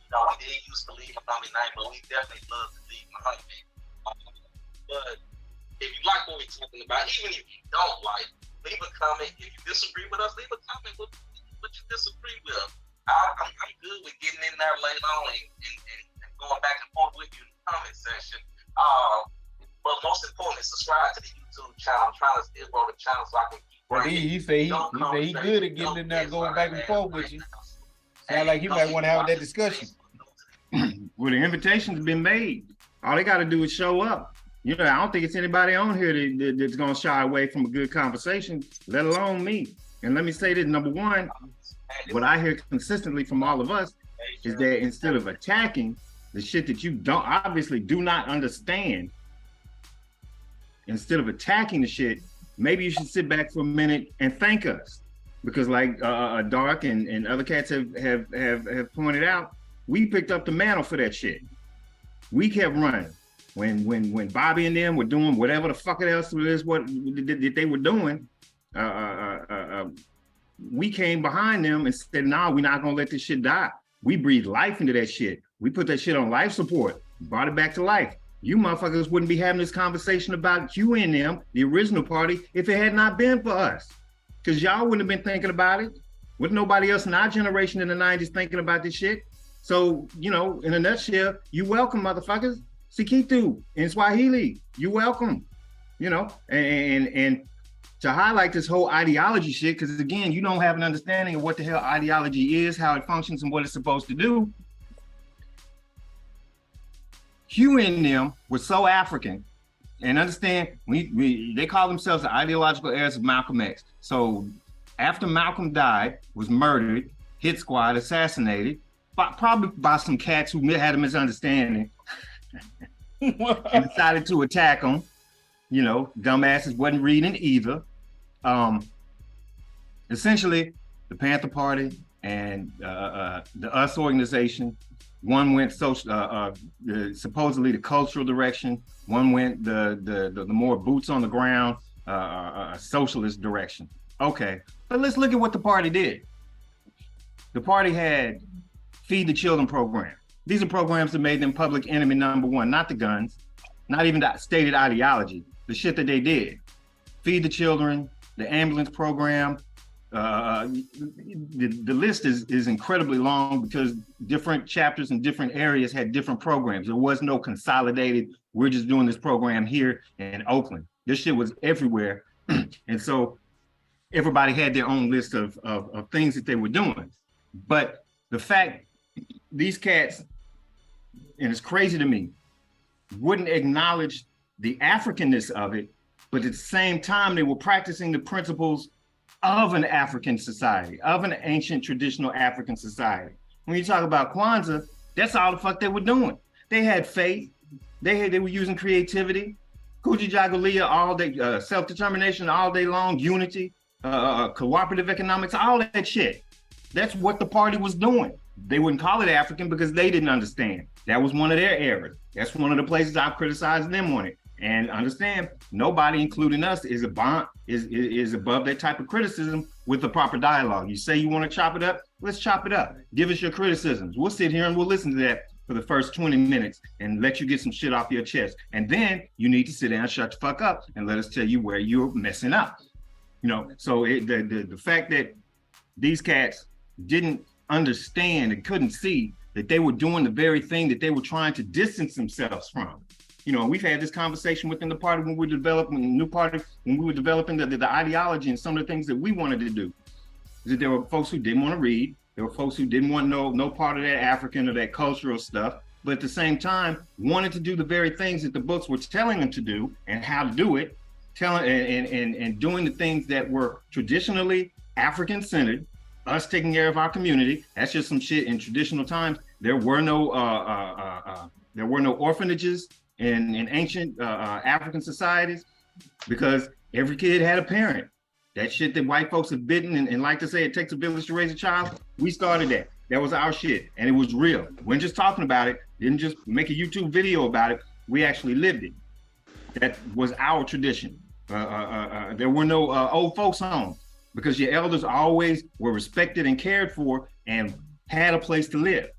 You know, we did used to leave Muhammad name, but we definitely love to leave Muhammad. But if you like what we're talking about, even if you don't like, leave a comment. If you disagree with us, leave a comment with what you disagree with. I'm good with getting in there later on and going back and forth with you in the comment section. But most importantly, subscribe to the YouTube channel. I'm trying to still grow the channel so I can keep bringing. He say he good at getting in there, going back and forth with you. Sound like he might want to have that discussion. Well, the invitation's been made. All they got to do is show up. You know, I don't think it's anybody on here that's going to shy away from a good conversation, let alone me. And let me say this, number one, what I hear consistently from all of us is that instead of attacking the shit that you don't obviously do not understand, instead of attacking the shit, maybe you should sit back for a minute and thank us. Because like Dark and other cats have pointed out, we picked up the mantle for that shit. We kept running. When Bobby and them were doing whatever the fuck else it is what they were doing, we came behind them and said, "Nah, we're not gonna let this shit die." We breathed life into that shit. We put that shit on life support, brought it back to life. You motherfuckers wouldn't be having this conversation about you and them, the original party, if it had not been for us. Because y'all wouldn't have been thinking about it. With nobody else in our generation in the 90s thinking about this shit. So, you know, in a nutshell, you welcome, motherfuckers. Sikitu in Swahili, you welcome, you know, and to highlight this whole ideology shit, because again, you don't have an understanding of what the hell ideology is, how it functions, and what it's supposed to do. Hugh and them were so African, and understand, they call themselves the ideological heirs of Malcolm X. So after Malcolm died, was murdered, hit squad, assassinated, probably by some cats who had a misunderstanding, and decided to attack them. You know, dumbasses wasn't reading either. Essentially, the Panther Party and the US organization, one went supposedly the cultural direction, one went the more boots on the ground, socialist direction. Okay, but let's look at what the party did. The party had Feed the Children program. These are programs that made them public enemy number one, not the guns, not even the stated ideology, the shit that they did. Feed the Children, the ambulance program. The list is incredibly long because different chapters in different areas had different programs. There was no consolidated, we're just doing this program here in Oakland. This shit was everywhere. And so everybody had their own list of things that they were doing. But the fact these cats, and it's crazy to me, wouldn't acknowledge the Africanness of it, but at the same time, they were practicing the principles of an African society, of an ancient traditional African society. When you talk about Kwanzaa, that's all the fuck they were doing. They had faith, they were using creativity, Kujichagulia all day, self-determination all day long, unity, cooperative economics, all that shit. That's what the party was doing. They wouldn't call it African because they didn't understand. That was one of their errors. That's one of the places I've criticized them on it. And understand, nobody, including us, is above that type of criticism with the proper dialogue. You say you want to chop it up, let's chop it up. Give us your criticisms. We'll sit here and we'll listen to that for the first 20 minutes and let you get some shit off your chest. And then you need to sit down, shut the fuck up, and let us tell you where you're messing up. You know, so the fact that these cats didn't understand and couldn't see that they were doing the very thing that they were trying to distance themselves from. You know, we've had this conversation within the party when we were developing the new party, when we were developing the ideology and some of the things that we wanted to do. That there were folks who didn't want to read. There were folks who didn't want no part of that African or that cultural stuff, but at the same time wanted to do the very things that the books were telling them to do and how to do it, and doing the things that were traditionally African-centered, us taking care of our community. That's just some shit in traditional times. There were no orphanages in ancient African societies because every kid had a parent. That shit that white folks have bitten and like to say it takes a village to raise a child, we started that. That was our shit, and it was real. We weren't just talking about it, didn't just make a YouTube video about it, we actually lived it. That was our tradition. There were no old folks homes because your elders always were respected and cared for and had a place to live.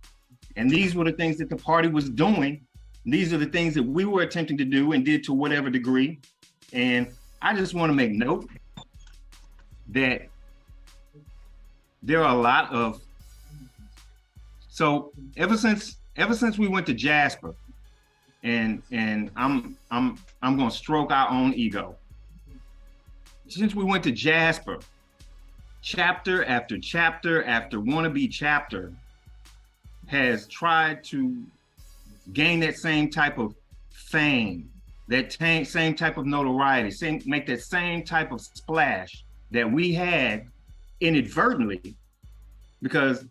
And these were the things that the party was doing. These are the things that we were attempting to do and did to whatever degree. And I just want to make note that there are a lot of, so ever since we went to Jasper, and I'm gonna stroke our own ego. Since we went to Jasper, chapter after chapter after wannabe chapter has tried to gain that same type of fame, that same type of notoriety, make that same type of splash that we had inadvertently, because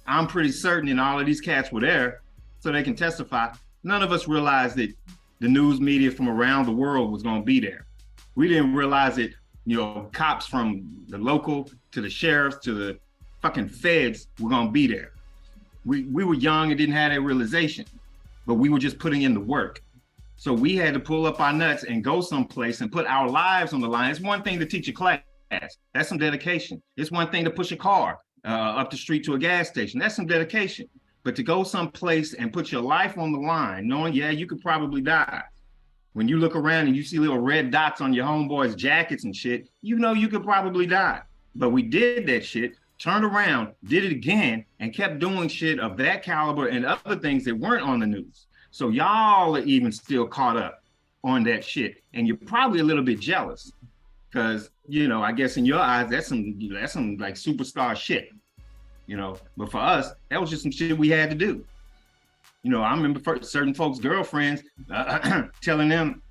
I'm pretty certain, and all of these cats were there, so they can testify, none of us realized that the news media from around the world was gonna be there. We didn't realize that, you know, cops from the local to the sheriffs to the fucking feds were gonna be there. We were young and didn't have that realization, but we were just putting in the work. So we had to pull up our nuts and go someplace and put our lives on the line. It's one thing to teach a class. That's some dedication. It's one thing to push a car up the street to a gas station. That's some dedication. But to go someplace and put your life on the line, knowing, yeah, you could probably die. When you look around and you see little red dots on your homeboys' jackets and shit, you know you could probably die. But we did that shit, turned around, did it again, and kept doing shit of that caliber and other things that weren't on the news. So y'all are even still caught up on that shit. And you're probably a little bit jealous because, you know, I guess in your eyes, that's some like superstar shit, you know, but for us, that was just some shit we had to do. You know, I remember certain folks' girlfriends telling them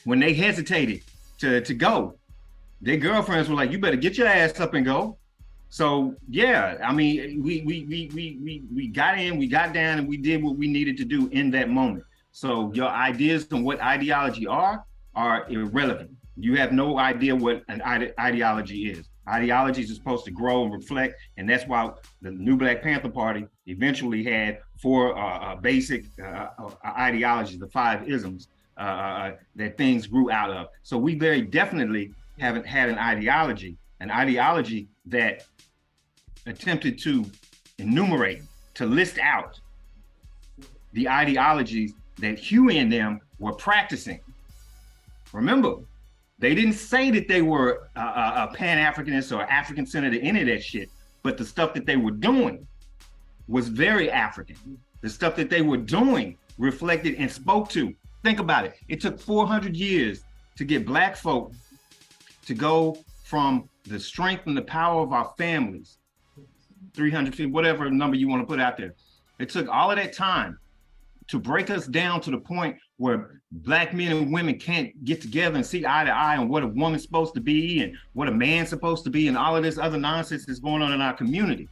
when they hesitated to go, their girlfriends were like, you better get your ass up and go. So yeah, I mean, we got in, we got down, and we did what we needed to do in that moment. So your ideas on what ideology are irrelevant. You have no idea what an ideology is. Ideologies are supposed to grow and reflect, and that's why the new Black Panther Party eventually had four basic ideologies, the 5 isms that things grew out of. So we very definitely haven't had an ideology that attempted to enumerate, to list out the ideologies that Huey and them were practicing. Remember, they didn't say that they were a Pan-Africanist or African-centered or any of that shit, but the stuff that they were doing was very African. The stuff that they were doing reflected and spoke to. Think about it. It took 400 years to get Black folk to go from the strength and the power of our families, 350, whatever number you want to put out there. It took all of that time to break us down to the point where Black men and women can't get together and see eye to eye on what a woman's supposed to be and what a man's supposed to be and all of this other nonsense that's going on in our community.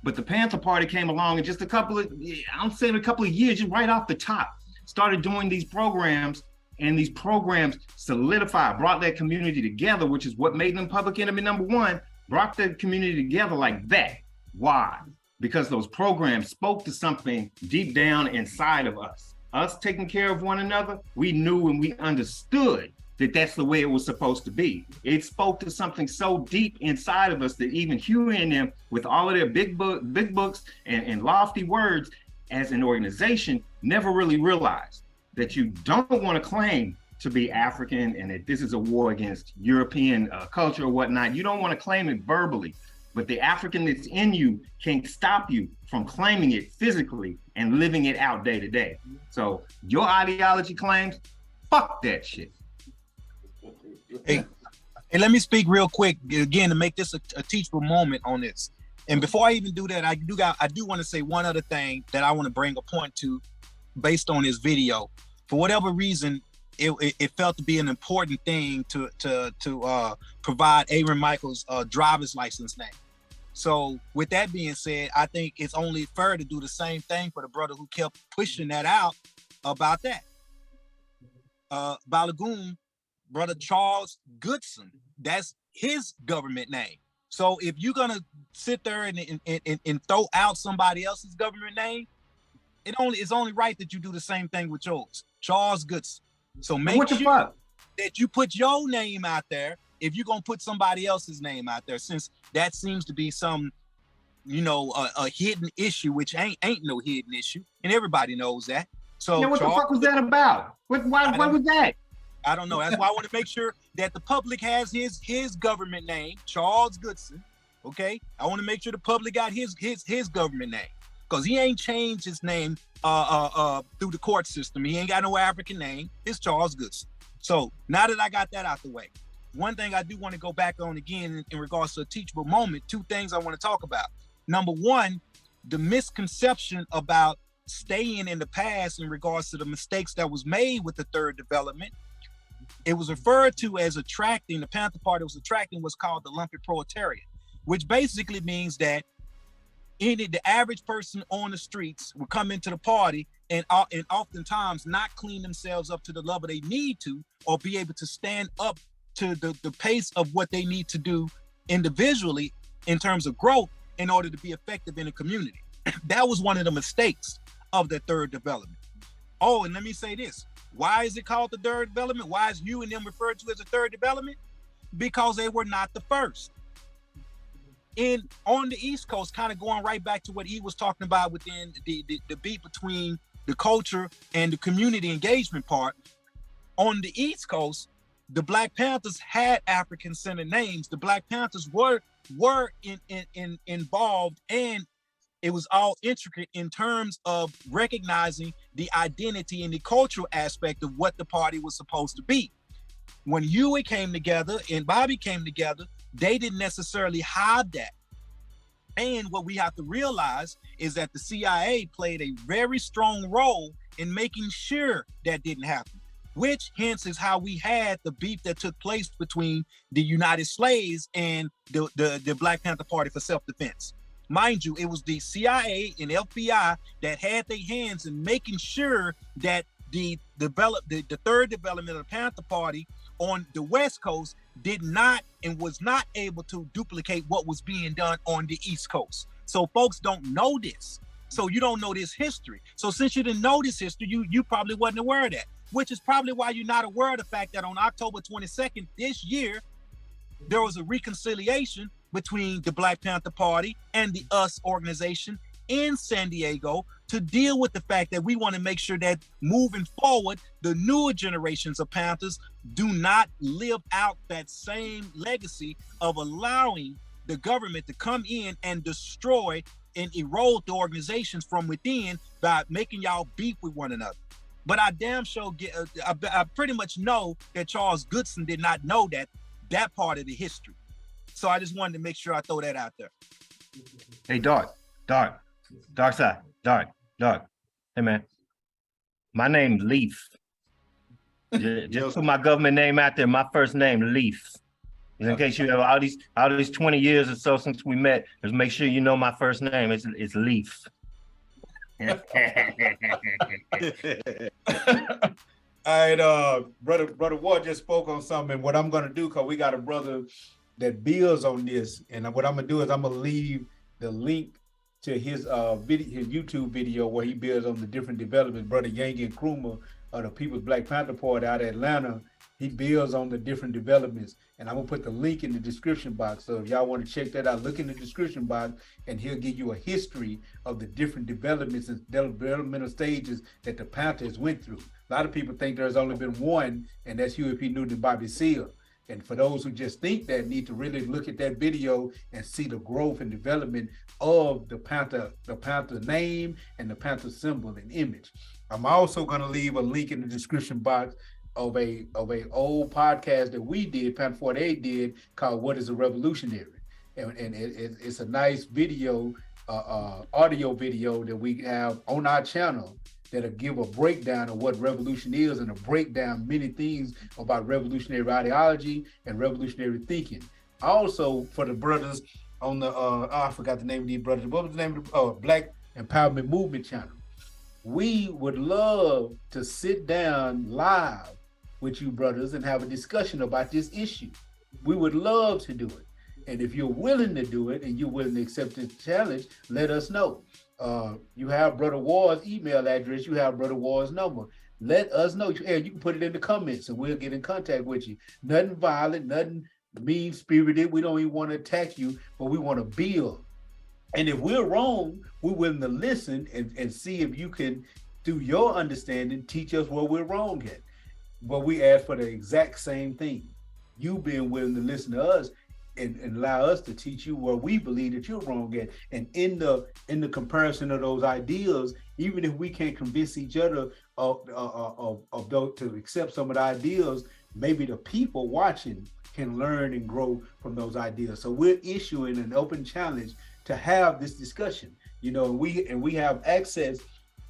But the Panther Party came along and just a couple of years, just right off the top, started doing these programs, and these programs solidified, brought that community together, which is what made them public enemy number one, brought the community together like that. Why? Because those programs spoke to something deep down inside of us. Us taking care of one another, we knew and we understood that that's the way it was supposed to be. It spoke to something so deep inside of us that even Huey and them, with all of their big books and lofty words, as an organization never really realized that you don't want to claim to be African and that this is a war against European culture or whatnot. You don't want to claim it verbally, but the African that's in you can stop you from claiming it physically and living it out day to day. So your ideology claims, fuck that shit. Hey, let me speak real quick again to make this a teachable moment on this. And before I even do that, I do want to say one other thing that I want to bring a point to based on this video. For whatever reason, it felt to be an important thing to provide Aaron Michael's driver's license name. So with that being said, I think it's only fair to do the same thing for the brother who kept pushing that out about that. Balagoon, Brother Charles Goodson, that's his government name. So if you're gonna sit there and throw out somebody else's government name, it's only right that you do the same thing with yours, Charles Goodson. So make sure that you put your name out there if you're gonna put somebody else's name out there, since that seems to be some, a hidden issue, which ain't no hidden issue, and everybody knows that. So what the fuck was that about? What was that? I don't know. That's why I want to make sure that the public has his government name, Charles Goodson. Okay, I want to make sure the public got his government name, because he ain't changed his name through the court system. He ain't got no African name. It's Charles Goodson. So now that I got that out the way, one thing I do want to go back on again in regards to a teachable moment. Two things I want to talk about. Number one, the misconception about staying in the past in regards to the mistakes that was made with the third development. It was referred to as attracting, the Panther Party was attracting what's called the lumpy proletariat, which basically means that the average person on the streets will come into the party and oftentimes not clean themselves up to the level they need to, or be able to stand up to the pace of what they need to do individually in terms of growth in order to be effective in the community. That was one of the mistakes of the third development. Oh, and let me say this. Why is it called the third development? Why is you and them referred to as the third development? Because they were not the first. On the East Coast, kind of going right back to what he was talking about within the beat between the culture and the community engagement part. On the East Coast, the Black Panthers had African-centered names. The Black Panthers were involved, and it was all intricate in terms of recognizing the identity and the cultural aspect of what the party was supposed to be. When Huey came together and Bobby came together, they didn't necessarily hide that. And what we have to realize is that the CIA played a very strong role in making sure that didn't happen, which hence is how we had the beef that took place between the United Slaves and the Black Panther Party for self-defense. Mind you, it was the CIA and FBI that had their hands in making sure that the third development of the Panther Party on the West Coast did not and was not able to duplicate what was being done on the East Coast. So folks don't know this. So you don't know this history. So since you didn't know this history, you probably wasn't aware of that, which is probably why you're not aware of the fact that on October 22nd this year, there was a reconciliation between the Black Panther Party and the US organization in San Diego to deal with the fact that we want to make sure that moving forward, the newer generations of Panthers do not live out that same legacy of allowing the government to come in and destroy and erode the organizations from within by making y'all beef with one another. But I damn sure I pretty much know that Charles Goodson did not know that part of the history. So I just wanted to make sure I throw that out there. Hey, Darkcide. Hey, man. My name's Leaf. Just put my government name out there. My first name, Leaf. In case you have all these 20 years or so since we met, just make sure you know my first name. It's Leaf. All right, brother Ward just spoke on something. What I'm gonna do, cause we got a brother that builds on this, and what I'm gonna do is I'm gonna leave the link to his his YouTube video where he builds on the different developments. Brother Yang and Krumah of the People's Black Panther Party out of Atlanta, he builds on the different developments. And I'm gonna put the link in the description box. So if y'all want to check that out, look in the description box and he'll give you a history of the different developments and developmental stages that the Panthers went through. A lot of people think there's only been one, and that's Huey P. Newton and Bobby Seale. And for those who just think that, need to really look at that video and see the growth and development of the Panther name and the Panther symbol and image. I'm also going to leave a link in the description box of a old podcast that we did, Panther 48 did, called "What is a Revolutionary?" And it's a nice video, audio video that we have on our channel that'll give a breakdown of what revolution is and a breakdown many things about revolutionary ideology and revolutionary thinking. Also, for the brothers on the I forgot the name of these brothers. What was the name of the Black Empowerment Movement channel? We would love to sit down live with you brothers and have a discussion about this issue. We would love to do it. And if you're willing to do it and you're willing to accept this challenge, let us know. You have Brother Ward's email address, you have Brother Ward's number. Let us know. Hey, you can put it in the comments and we'll get in contact with you. Nothing violent, nothing mean-spirited. We don't even want to attack you, but we want to build. And if we're wrong, we're willing to listen and see if you can, through your understanding, teach us where we're wrong at. But we ask for the exact same thing. You being willing to listen to us and allow us to teach you where we believe that you're wrong at. And in the comparison of those ideas, even if we can't convince each other of those to accept some of the ideas, maybe the people watching can learn and grow from those ideas. So we're issuing an open challenge to have this discussion. You know, we have access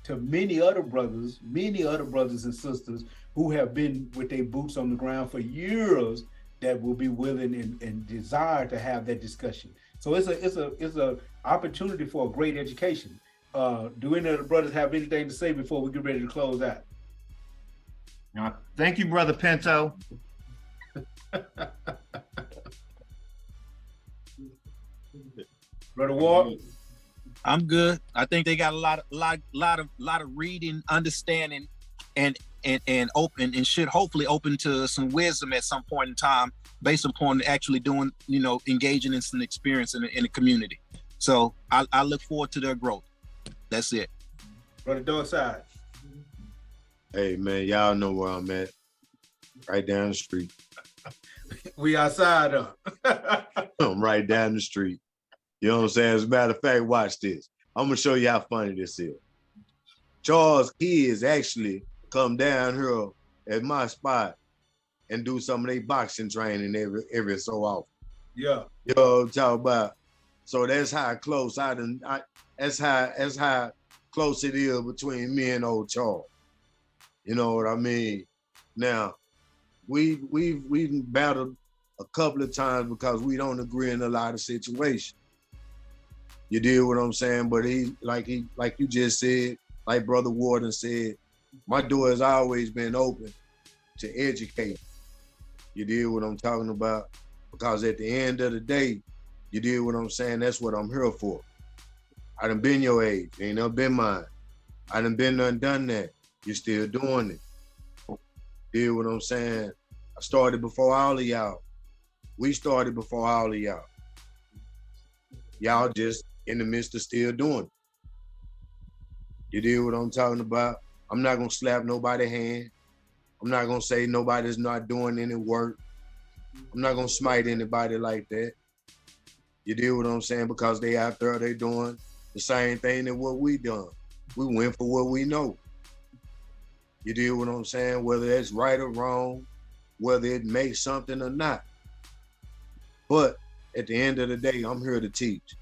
to many other brothers and sisters who have been with their boots on the ground for years that will be willing and desire to have that discussion. So it's a opportunity for a great education. Do any of the brothers have anything to say before we get ready to close out? Thank you, Brother Pinto. Brother Ward? I'm good. I think they got a lot of reading, understanding, and open, and should hopefully open to some wisdom at some point in time, based upon actually doing, engaging in some experience in the community. So I look forward to their growth. That's it. Brother Darkcide. Hey man, y'all know where I'm at. Right down the street. We outside though. I'm right down the street. You know what I'm saying? As a matter of fact, watch this. I'm gonna show you how funny this is. Charles kids actually come down here at my spot and do some of their boxing training every so often. Yeah. You know what I'm talking about? So that's how close that's how close it is between me and old Charles. You know what I mean? Now, we've battled a couple of times because we don't agree in a lot of situations. You deal with what I'm saying? But like you just said, like Brother Warden said, my door has always been open to educate. You deal with what I'm talking about? Because at the end of the day, you deal with what I'm saying? That's what I'm here for. I done been your age, ain't never been mine. I done been there and done that. You're still doing it. Deal with what I'm saying? I started before all of y'all. We started before all of y'all. Y'all just in the midst of still doing it. You deal with what I'm talking about? I'm not gonna slap nobody's hand. I'm not gonna say nobody's not doing any work. I'm not gonna smite anybody like that. You deal with what I'm saying? Because they out there, they doing the same thing that what we done. We went for what we know. You deal with what I'm saying? Whether that's right or wrong, whether it makes something or not. But at the end of the day, I'm here to teach.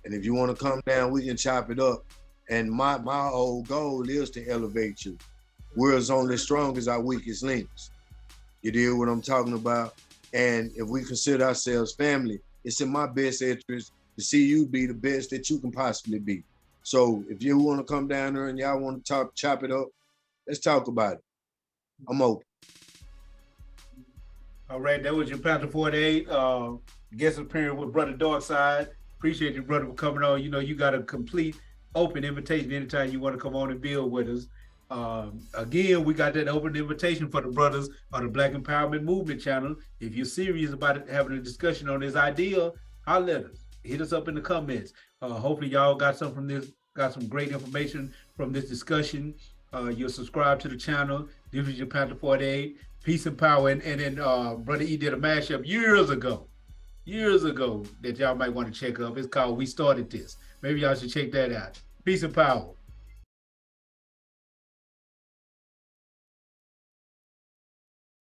And if you want to come down, we can chop it up. And my whole goal is to elevate you. We're as only strong as our weakest links. You deal with what I'm talking about? And if we consider ourselves family, it's in my best interest to see you be the best that you can possibly be. So if you want to come down there and y'all want to chop it up, let's talk about it. I'm open. All right, that was your Panther 48 guest appearance with Brother Darkcide. Appreciate you, brother, for coming on. You know, you got a complete open invitation anytime you want to come on and build with us. Again, we got that open invitation for the brothers on the Black Empowerment Movement channel. If you're serious about it, having a discussion on this idea, holler at us. Hit us up in the comments. Hopefully y'all got some from this, got some great information from this discussion. You'll subscribe to the channel. This is your Panther 48. Peace and power. And then Brother E did a mashup years ago that y'all might want to check up. It's called We Started This. Maybe y'all should check that out. Peace and power.